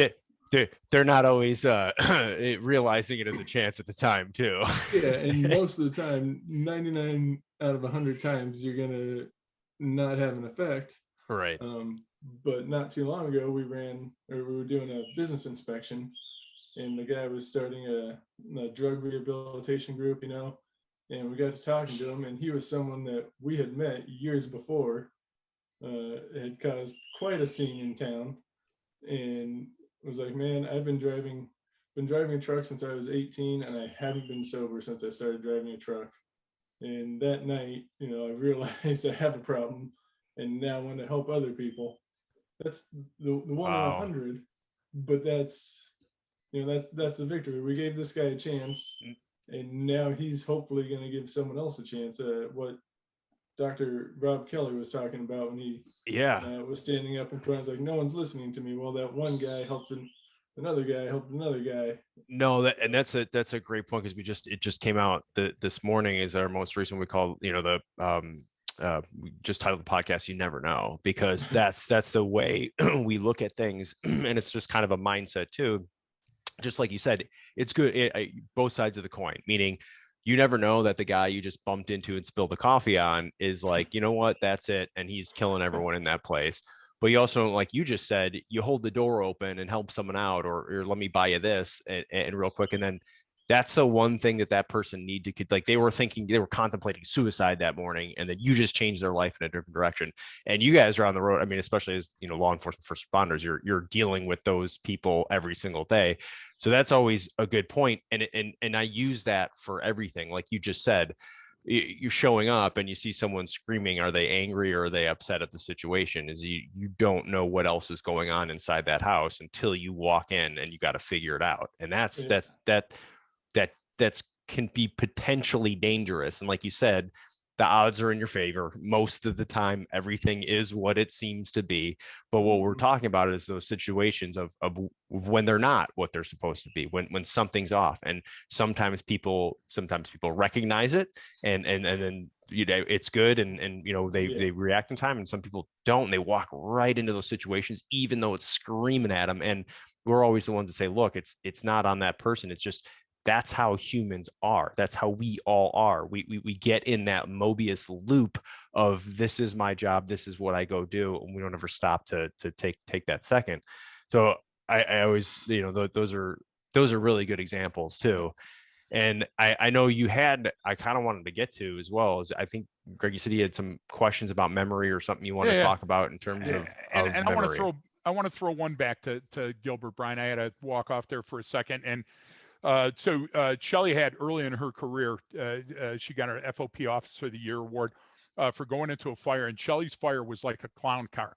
They're not always realizing it as a chance at the time too. yeah, and most of the time, 99 out of 100 times, you're gonna not have an effect. Right. But not too long ago, we were doing a business inspection, and the guy was starting a drug rehabilitation group, you know, and we got to talking to him, and he was someone that we had met years before, had caused quite a scene in town, and was like, man, I've been driving a truck since I was 18, and I haven't been sober since I started driving a truck. And that night, you know, I realized I have a problem, and now I want to help other people. That's the one in Wow. 100, but that's, you know, that's the victory. We gave this guy a chance, and now he's hopefully going to give someone else a chance. What Dr. Rob Kelly was talking about when he Yeah. was standing up in front, was like, no one's listening to me. Well, that one guy helped another guy helped another guy. No, that's a great point, because it just came out this morning is our most recent. We call, you know, we just titled the podcast "You Never Know," because that's the way we look at things, and it's just kind of a mindset too. Just like you said, it's good, both sides of the coin, meaning you never know that the guy you just bumped into and spilled the coffee on is like, you know what, that's it, and he's killing everyone in that place. But you also, like you just said, you hold the door open and help someone out, or let me buy you this, and real quick, and then that's the one thing that person need to, like, they were contemplating suicide that morning, and then you just changed their life in a different direction. And you guys are on the road, I mean, especially as, you know, law enforcement first responders, you're dealing with those people every single day. So that's always a good point. And I use that for everything. Like you just said, you're showing up and you see someone screaming. Are they angry or are they upset at the situation? Is you don't know what else is going on inside that house until you walk in, and you got to figure it out. And that's can be potentially dangerous. And like you said, the odds are in your favor most of the time. Everything is what it seems to be. But what we're talking about is those situations of when they're not what they're supposed to be, when something's off. And sometimes people recognize it, and then, you know, it's good, and you know, they react in time, and some people don't. They walk right into those situations even though it's screaming at them. And we're always the ones to say, look, it's not on that person. It's just, that's how humans are. That's how we all are. We get in that Mobius loop of, this is my job, this is what I go do, and we don't ever stop to take that second. So I always, you know, those are really good examples too. And I know I kind of wanted to get to as well, as I think, Greg, you said you had some questions about memory or something you want to talk about in terms of and memory. I want to throw one back to Gilbert, Brian. I had to walk off there for a second. And so Shelley had early in her career, she got her FOP Officer of the Year award for going into a fire. And Shelley's fire was like a clown car.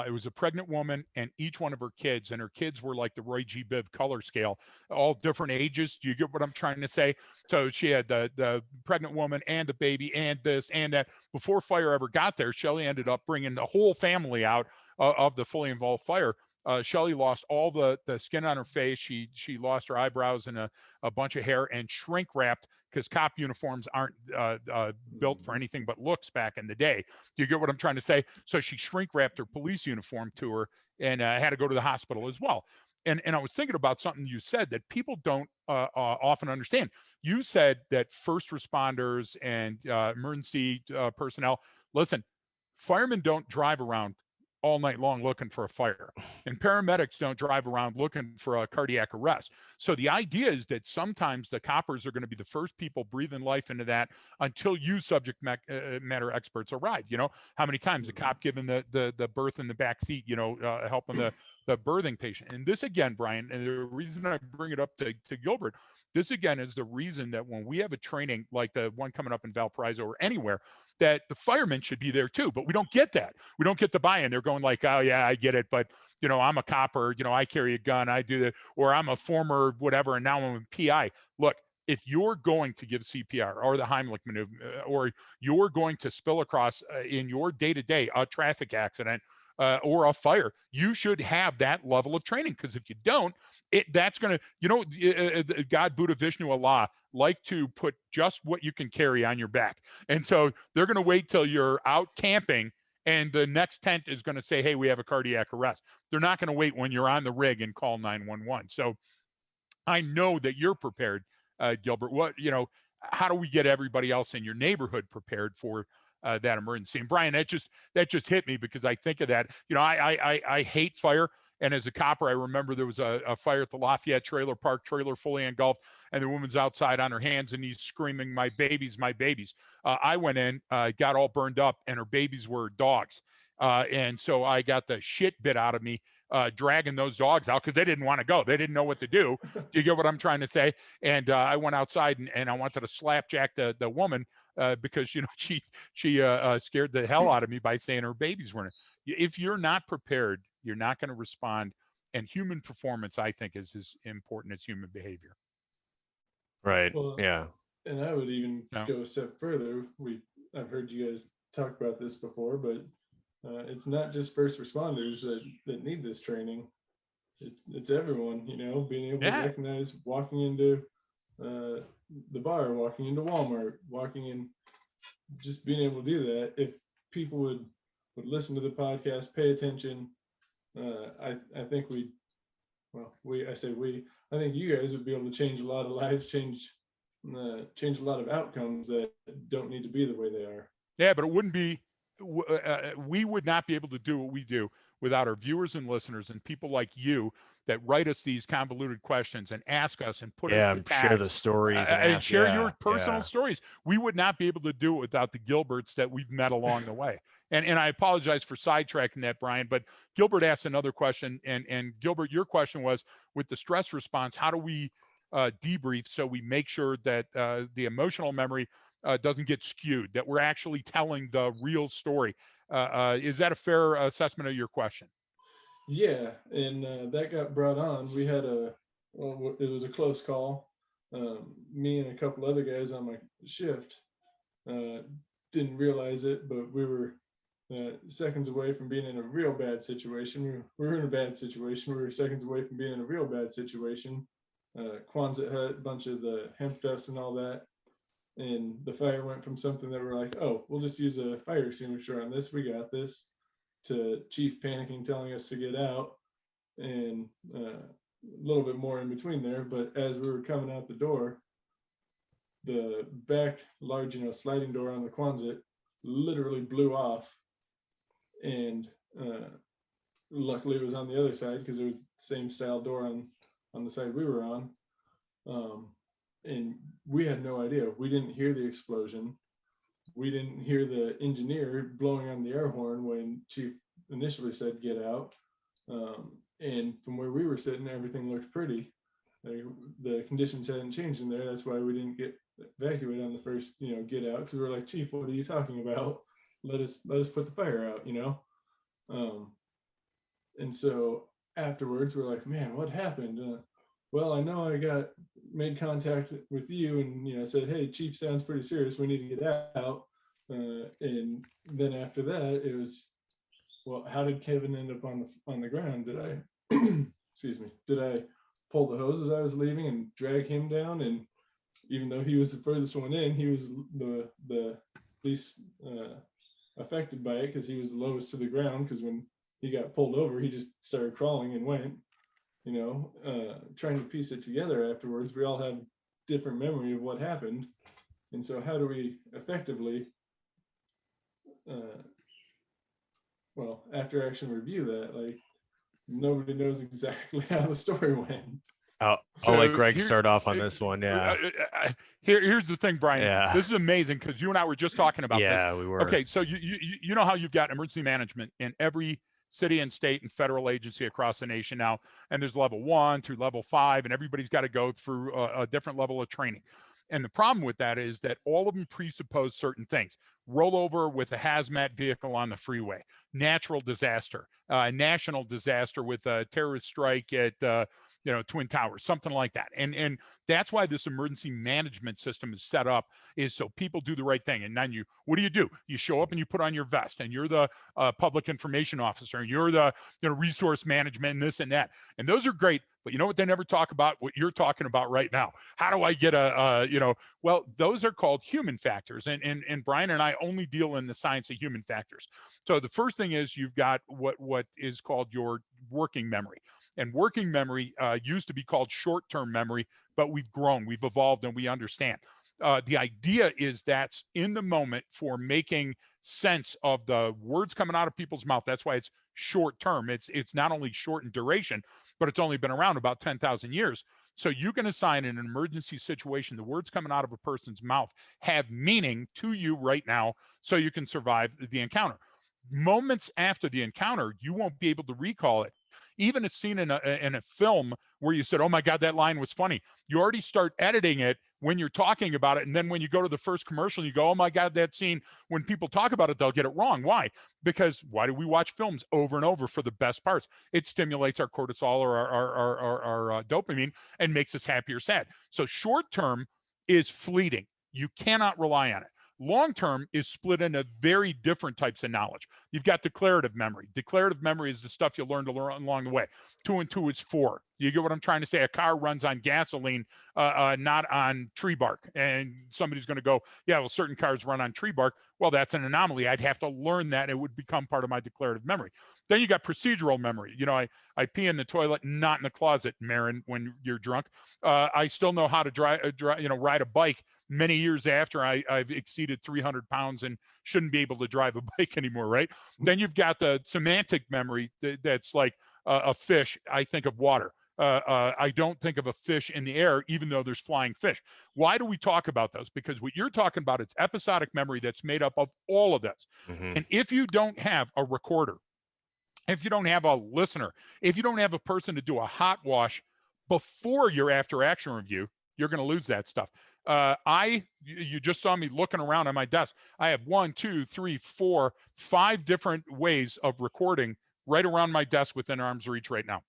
It was a pregnant woman and each one of her kids, and her kids were like the Roy G. Biv color scale, all different ages. Do you get what I'm trying to say? So she had the pregnant woman and the baby and this and that. Before fire ever got there, Shelley ended up bringing the whole family out of the fully involved fire. Shelley lost all the skin on her face. She lost her eyebrows and a bunch of hair, and shrink wrapped, because cop uniforms aren't built for anything but looks back in the day. Do you get what I'm trying to say? So she shrink wrapped her police uniform to her, and had to go to the hospital as well. And I was thinking about something you said that people don't often understand. You said that first responders and emergency personnel, listen, firemen don't drive around all night long looking for a fire, and paramedics don't drive around looking for a cardiac arrest. So the idea is that sometimes the coppers are going to be the first people breathing life into that until you subject matter experts arrive. You know, how many times the cop giving the birth in the back seat, you know, helping the birthing patient. And this again, Brian, and the reason I bring it up to Gilbert, this again is the reason that when we have a training like the one coming up in Valparaiso or anywhere, that the firemen should be there too. But we don't get that. We don't get the buy-in. They're going like, oh yeah, I get it, but you know, I'm a copper, you know, I carry a gun, I do that, or I'm a former whatever, and now I'm a PI. Look, if you're going to give CPR or the Heimlich maneuver, or you're going to spill across in your day-to-day a traffic accident or a fire, you should have that level of training. Because if you don't, that's going to, you know, God, Buddha, Vishnu, Allah like to put just what you can carry on your back. And so they're going to wait till you're out camping and the next tent is going to say, hey, we have a cardiac arrest. They're not going to wait when you're on the rig and call 911. So I know that you're prepared, Gilbert. How do we get everybody else in your neighborhood prepared for that emergency? And Brian, that just hit me, because I think of that. I hate fire. And as a copper, I remember there was a fire at the Lafayette Trailer Park, trailer fully engulfed, and the woman's outside on her hands and knees screaming, my babies, my babies. I went in, got all burned up, and her babies were dogs. And so I got the shit bit out of me dragging those dogs out, because they didn't want to go. They didn't know what to do. Do you get what I'm trying to say? And I went outside and I wanted to slapjack the woman because she scared the hell out of me by saying her babies weren't. If you're not prepared, you're not going to respond. And human performance, I think, is as important as human behavior. Right. Well, yeah. And I would even go a step further. I've heard you guys talk about this before, but it's not just first responders that need this training. It's everyone, being able to recognize walking into the bar, walking into Walmart, walking in, just being able to do that. If people would listen to the podcast, pay attention, I think I think you guys would be able to change a lot of lives, change a lot of outcomes that don't need to be the way they are. Yeah, but it wouldn't be, we would not be able to do what we do without our viewers and listeners and people like you that write us these convoluted questions and ask us and put us to task. Share the stories and share your personal stories. We would not be able to do it without the Gilberts that we've met along the way. And I apologize for sidetracking that, Brian, but Gilbert asked another question. And Gilbert, your question was, with the stress response, how do we debrief so we make sure that the emotional memory doesn't get skewed, that we're actually telling the real story? Is that a fair assessment of your question? Yeah, and that got brought on. We had it was a close call. Me and a couple other guys on my shift didn't realize it, but we were seconds away from being in a real bad situation. We were in a bad situation. We were seconds away from being in a real bad situation. Quonset hut, bunch of the hemp dust and all that. And the fire went from something that we're like, oh, we'll just use a fire extinguisher on this, we got this, to chief panicking, telling us to get out, and a little bit more in between there. But as we were coming out the door, the back large, sliding door on the Quonset literally blew off. And luckily it was on the other side, because it was the same style door on the side we were on. And we had no idea. We didn't hear the explosion. We didn't hear the engineer blowing on the air horn when Chief initially said, get out. And from where we were sitting, everything looked pretty. The conditions hadn't changed in there. That's why we didn't get evacuated on the first, get out, because we're like, Chief, what are you talking about? Let us put the fire out, And so afterwards, we're like, man, what happened? Well, I know I made contact with you and, said, hey, Chief sounds pretty serious. We need to get out. And then after that, it was, well, how did Kevin end up on the ground? Did I, excuse me, did I pull the hose as I was leaving and drag him down? And even though he was the furthest one in, he was the least affected by it, because he was the lowest to the ground, because when he got pulled over, he just started crawling and went. Trying to piece it together afterwards. We all have different memory of what happened. And so how do we effectively, after action review that? Like, nobody knows exactly how the story went. I'll let Greg start off on this one. Yeah. Here's the thing, Brian. Yeah. This is amazing, because you and I were just talking about this. Yeah, we were. Okay, so you know how you've got emergency management in every city and state and federal agency across the nation now, and there's level 1 through level 5, and everybody's got to go through a different level of training. And the problem with that is that all of them presuppose certain things. Rollover with a hazmat vehicle on the freeway, natural disaster, national disaster with a terrorist strike at Twin Towers, something like that. And that's why this emergency management system is set up, is so people do the right thing. And then what do? You show up and you put on your vest, and you're the public information officer, and you're the resource management and this and that. And those are great. But you know what they never talk about? What you're talking about right now. How do I get well, those are called human factors. And Brian and I only deal in the science of human factors. So the first thing is you've got what is called your working memory. And working memory used to be called short-term memory, but we've grown, we've evolved, and we understand. The idea is that's in the moment for making sense of the words coming out of people's mouth. That's why it's short-term. It's not only short in duration, but it's only been around about 10,000 years. So you can assign in an emergency situation, the words coming out of a person's mouth have meaning to you right now, so you can survive the encounter. Moments after the encounter, you won't be able to recall it. Even it's seen in a film where you said, oh my God, that line was funny. You already start editing it when you're talking about it. And then when you go to the first commercial, you go, oh my God, that scene, when people talk about it, they'll get it wrong. Why? Because why do we watch films over and over for the best parts? It stimulates our cortisol or our dopamine and makes us happy or sad. So short term is fleeting. You cannot rely on it. Long term is split into very different types of knowledge. You've got declarative memory. Declarative memory is the stuff you learn along the way. 2 and 2 is 4. You get what I'm trying to say? A car runs on gasoline, not on tree bark. And somebody's going to go, yeah, well, certain cars run on tree bark. Well, that's an anomaly. I'd have to learn that. It would become part of my declarative memory. Then you got procedural memory. You know, I pee in the toilet, not in the closet, Marin, when you're drunk. I still know how to ride a bike many years after I've exceeded 300 pounds and shouldn't be able to drive a bike anymore, right? Then you've got the semantic memory that's like a fish. I think of water. I don't think of a fish in the air, even though there's flying fish. Why do we talk about those? Because what you're talking about, it's episodic memory that's made up of all of this. Mm-hmm. And if you don't have a recorder, if you don't have a listener, if you don't have a person to do a hot wash before your after action review, you're going to lose that stuff. You just saw me looking around on my desk. I have 1, 2, 3, 4, 5 different ways of recording right around my desk within arm's reach right now.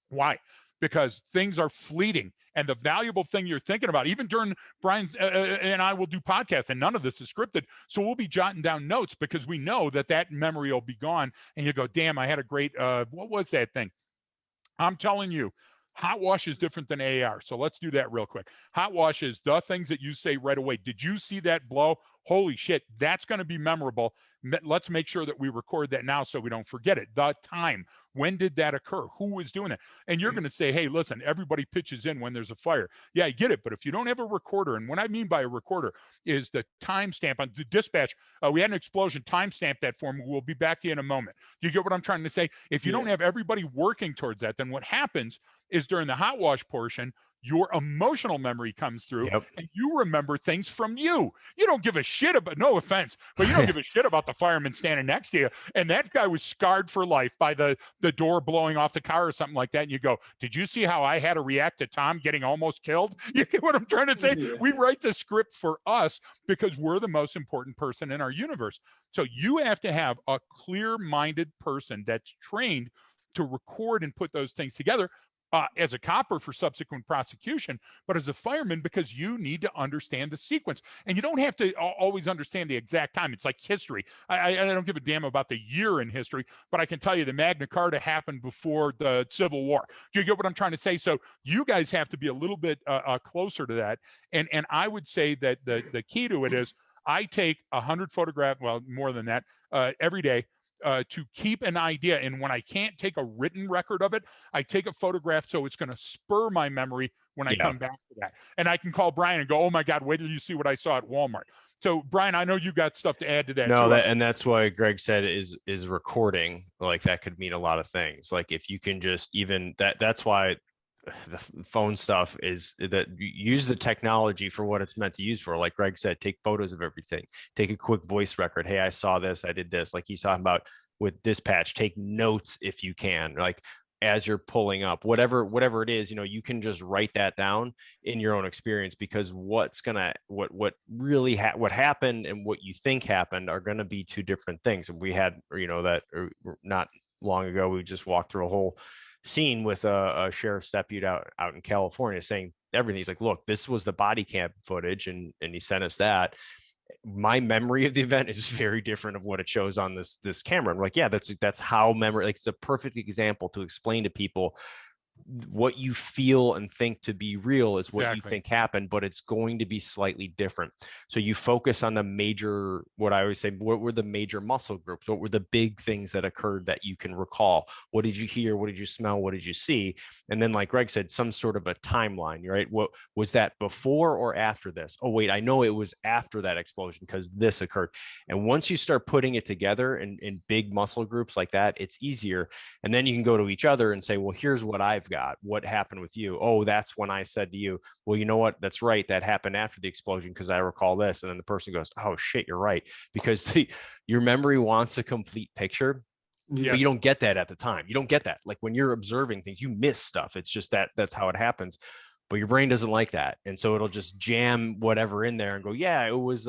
Why? Because things are fleeting. And the valuable thing you're thinking about, even during Brian and I will do podcasts, and none of this is scripted. So we'll be jotting down notes because we know that memory will be gone. And you go, damn, I had a great, what was that thing? I'm telling you, hot wash is different than AR. So let's do that real quick. Hot wash is the things that you say right away. Did you see that blow? Holy shit, that's going to be memorable. Let's make sure that we record that now so we don't forget it. The time. When did that occur? Who was doing it? And you're going to say, hey, listen, everybody pitches in when there's a fire. Yeah, I get it. But if you don't have a recorder, and what I mean by a recorder is the timestamp on the dispatch. We had an explosion, timestamp that for me. We'll be back to you in a moment. Do you get what I'm trying to say? If you don't have everybody working towards that, then what happens is during the hot wash portion, your emotional memory comes through and you remember things from you. You don't give a shit about, no offense, but you don't give a shit about the fireman standing next to you. And that guy was scarred for life by the door blowing off the car or something like that. And you go, did you see how I had to react to Tom getting almost killed? You get what I'm trying to say? Yeah. We write the script for us because we're the most important person in our universe. So you have to have a clear-minded person that's trained to record and put those things together. As a copper for subsequent prosecution, but as a fireman, because you need to understand the sequence. And you don't have to always understand the exact time. It's like history. I don't give a damn about the year in history, but I can tell you the Magna Carta happened before the Civil War. Do you get what I'm trying to say? So you guys have to be a little bit closer to that. And I would say that the key to it is I take 100 photographs, well, more than that, every day. To keep an idea. And when I can't take a written record of it, I take a photograph so it's going to spur my memory when I come back to that. And I can call Brian and go, oh my God, wait till you see what I saw at Walmart. So Brian, I know you got stuff to add to that. No, and that's why Greg said is recording. Like that could mean a lot of things. Like if you can just even that's why the phone stuff is that use the technology for what it's meant to use for. Like Greg said, take photos of everything, take a quick voice record. Hey, I saw this, I did this. Like he's talking about with dispatch, take notes if you can, like as you're pulling up, whatever it is, you can just write that down in your own experience, because what really what happened and what you think happened are going to be two different things. And we had, that not long ago, we just walked through a whole scene with a sheriff's deputy out in California saying everything. He's like, look, this was the body cam footage, and he sent us that. My memory of the event is very different of what it shows on this camera. And we're like, yeah, that's how memory, like it's a perfect example to explain to people what you feel and think to be real is what you Exactly. think happened, but it's going to be slightly different. So you focus on the major, what I always say, what were the major muscle groups? What were the big things that occurred that you can recall? What did you hear? What did you smell? What did you see? And then, like Greg said, some sort of a timeline, right? What was that, before or after this? Oh, wait, I know it was after that explosion because this occurred. And once you start putting it together in big muscle groups like that, it's easier. And then you can go to each other and say, well, here's what I've got. What happened with you? Oh, that's when I said to you, well, you know what? That's right. That happened after the explosion because I recall this. And then the person goes, oh, shit, you're right. Because your memory wants a complete picture. Yeah. But you don't get that at the time. You don't get that. Like when you're observing things, you miss stuff. It's just that's how it happens. But your brain doesn't like that. And so it'll just jam whatever in there and go, yeah, it was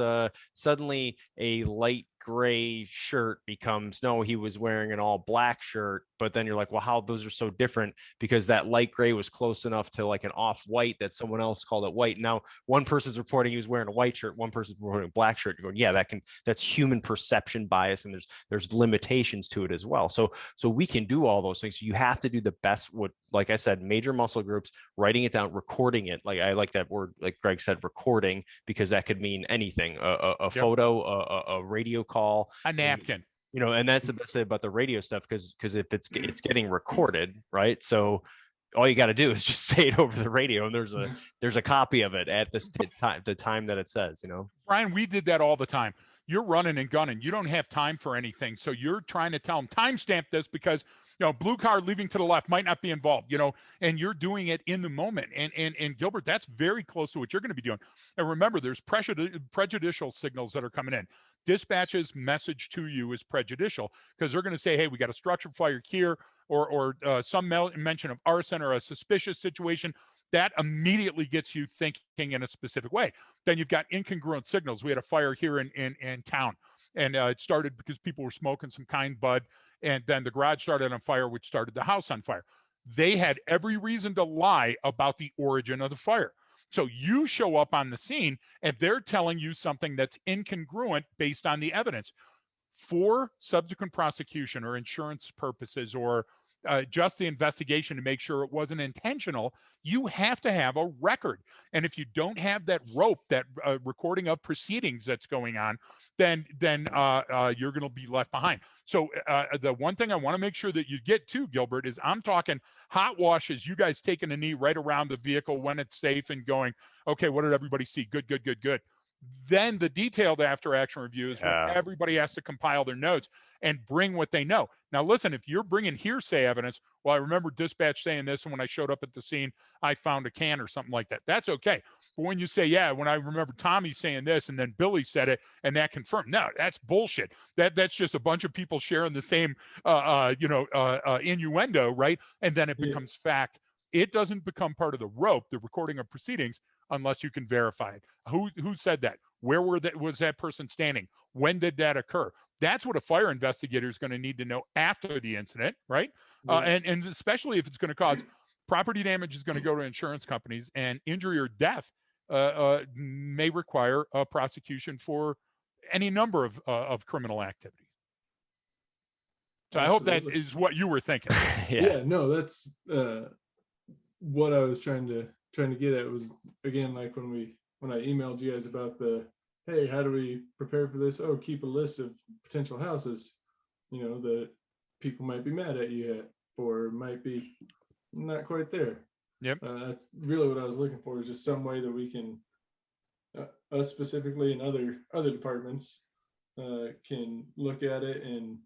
suddenly a light gray shirt becomes, no, he was wearing an all black shirt. But then you're like, well, how those are so different, because that light gray was close enough to like an off white that someone else called it white. Now one person's reporting he was wearing a white shirt, one person's reporting a black shirt. You're going, yeah, that's human perception bias, and there's limitations to it as well. So we can do all those things. So you have to do the best, what, like I said, major muscle groups, writing it down, recording it. Like I like that word, like Greg said, recording, because that could mean anything, a photo, a radio call, A napkin. and that's the best thing about the radio stuff, because if it's getting recorded, right? So all you got to do is just say it over the radio, and there's a copy of it at the time that it says, Brian, we did that all the time. You're running and gunning. You don't have time for anything. So you're trying to tell them, timestamp this because, blue car leaving to the left might not be involved, and you're doing it in the moment. And Gilbert, that's very close to what you're going to be doing. And remember, there's prejudicial signals that are coming in. Dispatch's message to you is prejudicial because they're going to say, hey, we got a structure fire here, or some mention of arson or a suspicious situation. That immediately gets you thinking in a specific way. Then you've got incongruent signals. We had a fire here in town, and it started because people were smoking some kind bud, and then the garage started on fire, which started the house on fire. They had every reason to lie about the origin of the fire. So you show up on the scene, and they're telling you something that's incongruent based on the evidence. For subsequent prosecution or insurance purposes, or just the investigation to make sure it wasn't intentional, you have to have a record. And if you don't have that rope, that recording of proceedings that's going on, then you're going to be left behind. So the one thing I want to make sure that you get to, Gilbert, is I'm talking hot washes, you guys taking a knee right around the vehicle when it's safe and going, okay, what did everybody see? Good. Then the detailed after action review is when everybody has to compile their notes and bring what they know. Now, listen, if you're bringing hearsay evidence, well, I remember dispatch saying this, and when I showed up at the scene, I found a can or something like that. That's okay. But when you say, yeah, when I remember Tommy saying this, and then Billy said it, and that confirmed, no, that's bullshit. That's just a bunch of people sharing the same, innuendo, right? And then it becomes fact. It doesn't become part of the rope, the recording of proceedings, unless you can verify it. Who said that? Where was that person standing? When did that occur? That's what a fire investigator is going to need to know after the incident, right? Yeah. And especially if it's going to cause property damage, is going to go to insurance companies, and injury or death may require a prosecution for any number of criminal activities. So absolutely. I hope that is what you were thinking. Yeah, no, that's what I was trying to get at. Was, again, like when I emailed you guys about the, hey, how do we prepare for this? Oh, keep a list of potential houses, that people might be mad at you at, or might be not quite there. Yep. That's really what I was looking for, is just some way that we can, us specifically and other departments, can look at it and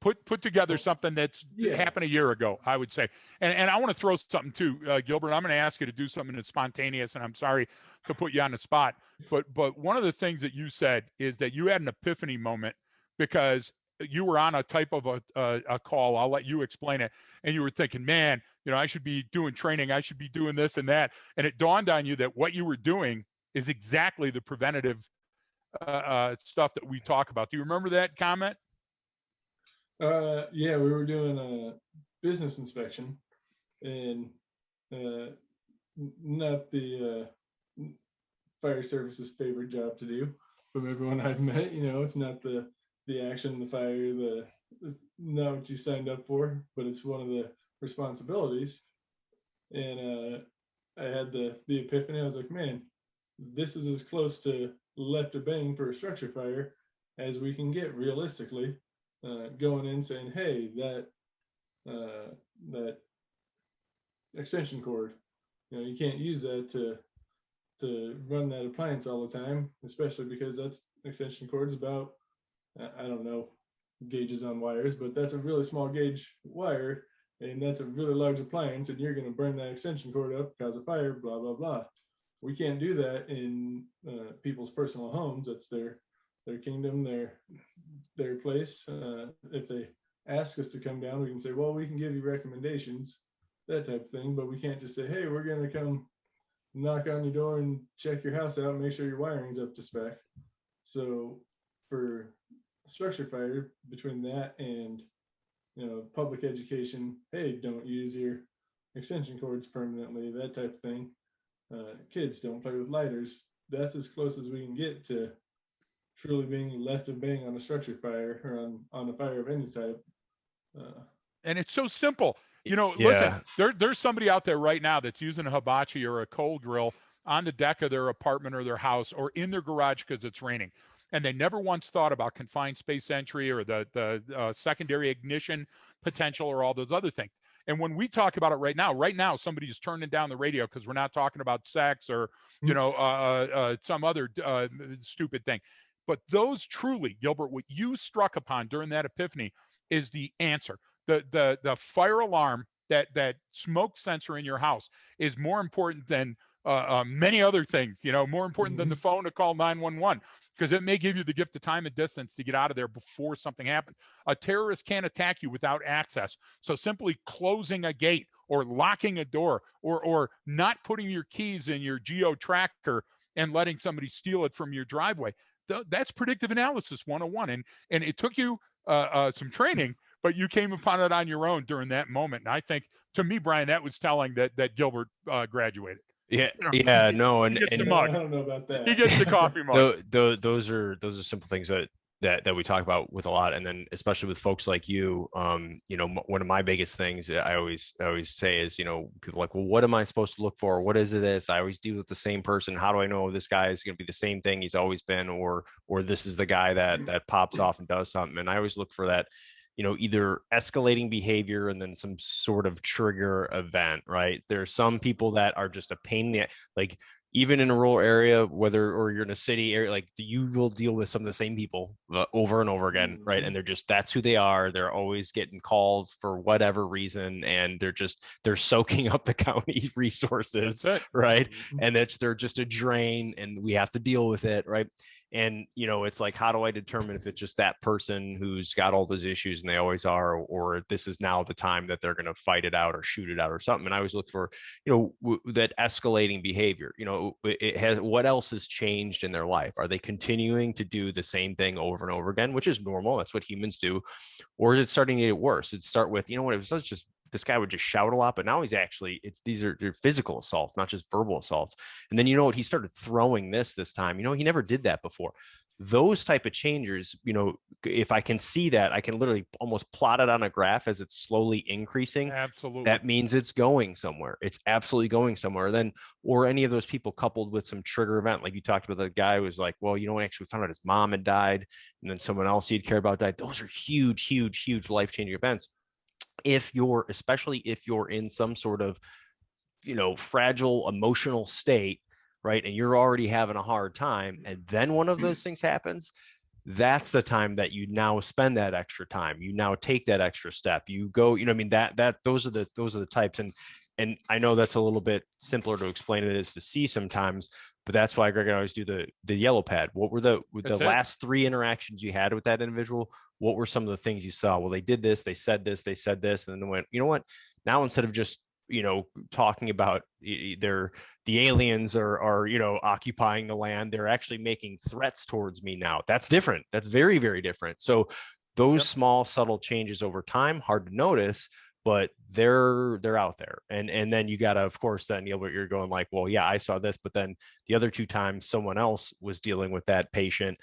put together something that's happened a year ago, I would say. And I want to throw something too, Gilbert. I'm going to ask you to do something that's spontaneous, and I'm sorry to put you on the spot. But one of the things that you said is that you had an epiphany moment because you were on a type of a call. I'll let you explain it. And you were thinking, man, I should be doing training. I should be doing this and that. And it dawned on you that what you were doing is exactly the preventative stuff that we talk about. Do you remember that comment? Yeah, we were doing a business inspection, and not the fire service's favorite job to do. From everyone I've met, it's not the action, the fire, not what you signed up for, but it's one of the responsibilities. And I had the epiphany. I was like, man, this is as close to left of bang for a structure fire as we can get realistically. Going in saying, hey, that extension cord, you can't use that to run that appliance all the time, especially because that's extension cord's about, I don't know gauges on wires, but that's a really small gauge wire, and that's a really large appliance, and you're going to burn that extension cord up, cause a fire, blah blah blah. We can't do that in people's personal homes. That's their kingdom, their place. If they ask us to come down, we can say, well, we can give you recommendations, that type of thing, but we can't just say, hey, we're going to come knock on your door and check your house out and make sure your wiring's up to spec. So for structure fire, between that and public education, hey, don't use your extension cords permanently, that type of thing. Kids, don't play with lighters. That's as close as we can get to truly being left of bang on a structure fire, or on a fire of any type. And it's so simple. Yeah. Listen, there's somebody out there right now that's using a hibachi or a coal grill on the deck of their apartment or their house or in their garage because it's raining. And they never once thought about confined space entry or the secondary ignition potential or all those other things. And when we talk about it right now, somebody's turning down the radio because we're not talking about sex or, some other stupid thing. But those truly, Gilbert, what you struck upon during that epiphany is the answer. The fire alarm, that smoke sensor in your house is more important than many other things, more important than the phone to call 911, because it may give you the gift of time and distance to get out of there before something happens. A terrorist can't attack you without access. So simply closing a gate or locking a door or not putting your keys in your geo tracker and letting somebody steal it from your driveway, that's predictive analysis 101. And it took you some training, but you came upon it on your own during that moment. And I think, to me, Brian, that was telling that Gilbert graduated. Yeah, yeah, no, He gets the I mug. don't know about that. He gets the coffee mug. those are simple things that we talk about with a lot, and then especially with folks like you. One of my biggest things I always say is, people are like, well, what am I supposed to look for? What is this? I always deal with the same person. How do I know this guy is going to be the same thing he's always been, or this is the guy that pops off and does something? And I always look for that, either escalating behavior and then some sort of trigger event, right? There's some people that are just a pain in the, like, even in a rural area, or you're in a city area, like, you will deal with some of the same people over and over again, right? And that's who they are. They're always getting calls for whatever reason, and they're soaking up the county resources, right? And they're just a drain, and we have to deal with it, right? And, it's like, how do I determine if it's just that person who's got all those issues and they always are, or this is now the time that they're going to fight it out or shoot it out or something? And I always look for, that escalating behavior. It has, what else has changed in their life? Are they continuing to do the same thing over and over again, which is normal? That's what humans do. Or is it starting to get worse? It'd start with, it was just, this guy would just shout a lot, but now he's actually, they're physical assaults, not just verbal assaults. And then, he started throwing this time, he never did that before. Those type of changes, if I can see that, I can literally almost plot it on a graph as it's slowly increasing. Absolutely. That means it's going somewhere. It's absolutely going somewhere. Then, or any of those people coupled with some trigger event, like you talked about, the guy who was like, well, actually found out his mom had died, and then someone else he'd care about died. Those are huge, huge, huge life-changing events. Especially if you're in some sort of, fragile emotional state, right? And you're already having a hard time, and then one of those things happens, that's the time that you now spend that extra time. You now take that extra step. You go, those are the types. And I know that's a little bit simpler to explain it as to see sometimes, but that's why, Greg, I always do the yellow pad. What were the last 3 interactions you had with that individual? What were some of the things you saw? Well, they did this, they said this, and then they went, you know what? Now, instead of just, talking about the aliens are occupying the land, they're actually making threats towards me now. That's different. That's very, very different. So those small, subtle changes over time, hard to notice, but they're out there. And then you got to, of course, then you're going like, well, yeah, I saw this, but then the other 2 times someone else was dealing with that patient.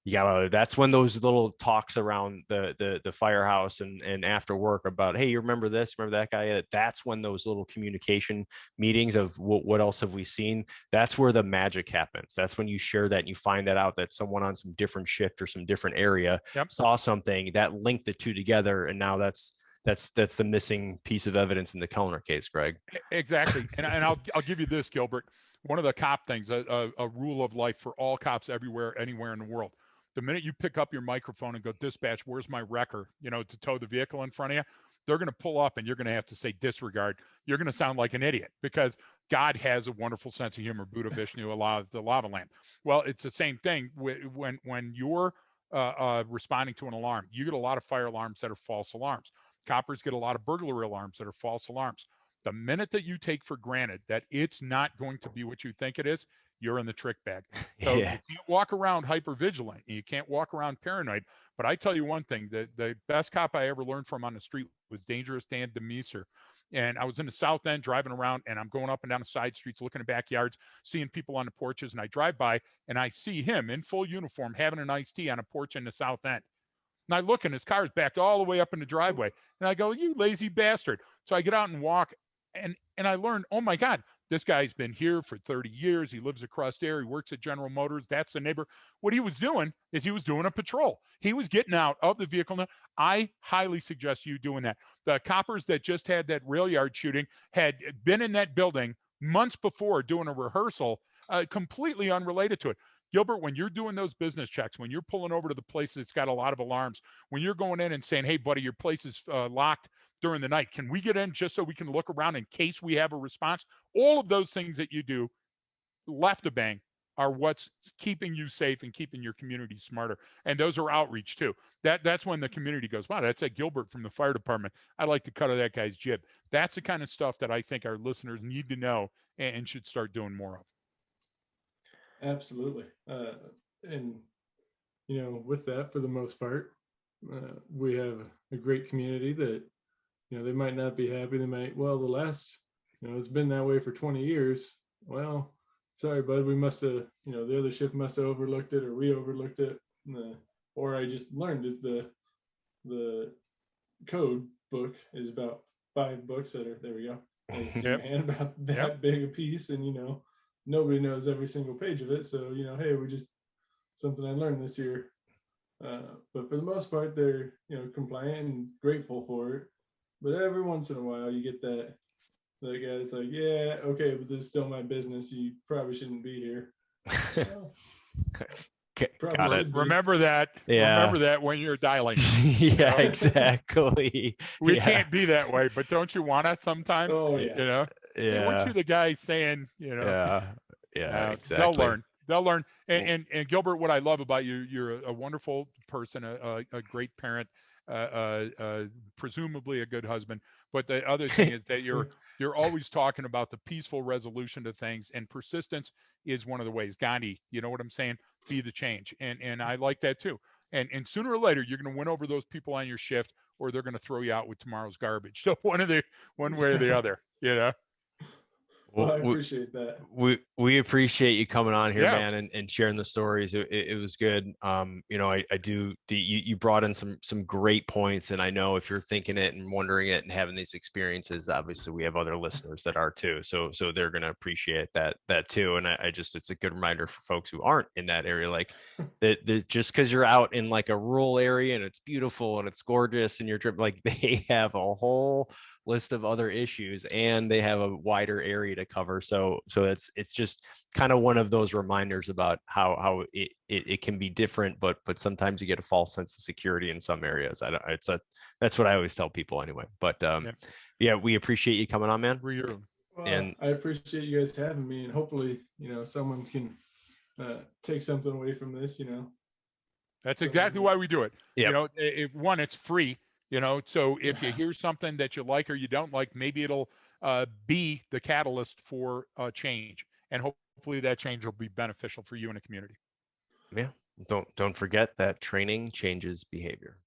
You gotta, that's when those little talks around the firehouse and after work about, hey, you remember this, remember that guy? That's when those little communication meetings of what else have we seen? That's where the magic happens. That's when you share that and you find that out, that someone on some different shift or some different area Yep. saw something that linked the two together. And now that's the missing piece of evidence in the Kellner case, Greg. Exactly. And I'll give you this, Gilbert. One of the cop things, a rule of life for all cops everywhere, anywhere in the world. The minute you pick up your microphone and go, dispatch, where's my wrecker, to tow the vehicle in front of you, they're going to pull up and you're going to have to say disregard. You're going to sound like an idiot because God has a wonderful sense of humor. Buddha, Vishnu, Allah, the lava lamp. Well, it's the same thing when you're responding to an alarm. You get a lot of fire alarms that are false alarms. Coppers get a lot of burglary alarms that are false alarms. The minute that you take for granted that it's not going to be what you think it is, you're in the trick bag. So Yeah. you can't walk around hyper vigilant. You can't walk around paranoid. But I tell you one thing, the best cop I ever learned from on the street was Dangerous Dan DeMeeser. And I was in the South End driving around, and I'm going up and down the side streets, looking at backyards, seeing people on the porches, and I drive by and I see him in full uniform having an iced tea on a porch in the South End. And I look, and his car is backed all the way up in the driveway. And I go, you lazy bastard. So I get out and walk, and I learned, oh my God, this guy's been here for 30 years. He lives across there. He works at General Motors. That's the neighbor. What he was doing is he was doing a patrol. He was getting out of the vehicle. Now, I highly suggest you doing that. The coppers that just had that rail yard shooting had been in that building months before doing a rehearsal, completely unrelated to it. Gilbert, when you're doing those business checks, when you're pulling over to the place that's got a lot of alarms, when you're going in and saying, hey, buddy, your place is locked during the night, can we get in just so we can look around in case we have a response? All of those things that you do, left of bang, are what's keeping you safe and keeping your community smarter. And those are outreach too. That's when the community goes, wow, that's Gilbert from the fire department. I'd like to cut that guy's jib. That's the kind of stuff that I think our listeners need to know and should start doing more of. Absolutely. And, with that, for the most part, we have a great community that, they might not be happy. They might, well, the last, it's been that way for 20 years. Well, sorry, bud, we must have, the other shift must have overlooked it, or we overlooked it. Or I just learned that the code book is about 5 books that are, there we go. It's Yep. and about that big a piece, and nobody knows every single page of it. So hey, we just, something I learned this year. But for the most part, they're compliant and grateful for it. But every once in a while, you get that guy that's like, yeah, okay, but this is still my business. You probably shouldn't be here. Well, Got it. Remember that. Yeah. Remember that when you're dialing. Yeah, exactly. We can't be that way, but don't you want us sometimes? Oh yeah. Hey, Yeah. weren't you the guy saying, Yeah. Exactly. They'll learn. And Gilbert, what I love about you, you're a wonderful person, a great parent, presumably a good husband. But the other thing is that you're always talking about the peaceful resolution to things, and persistence is one of the ways. Gandhi, you know what I'm saying? Be the change. And I like that too. And sooner or later, you're going to win over those people on your shift, or they're going to throw you out with tomorrow's garbage. So one way or the other, Well, I appreciate that. We appreciate you coming on here, Yeah. man, and sharing the stories. It was good. You brought in some great points, and I know if you're thinking it and wondering it and having these experiences, obviously we have other listeners that are too. So they're going to appreciate that too. And it's a good reminder for folks who aren't in that area, like that just because you're out in like a rural area and it's beautiful and it's gorgeous and you're like they have a whole list of other issues and they have a wider area to cover. So it's just kind of one of those reminders about how it can be different, but sometimes you get a false sense of security in some areas. That's what I always tell people anyway. But yeah, we appreciate you coming on, man. Well, and I appreciate you guys having me, and hopefully someone can take something away from this. That's exactly why we do it. Yeah. It's free. So if you hear something that you like or you don't like, maybe it'll be the catalyst for change, and hopefully that change will be beneficial for you and the community. Yeah. Don't forget that training changes behavior.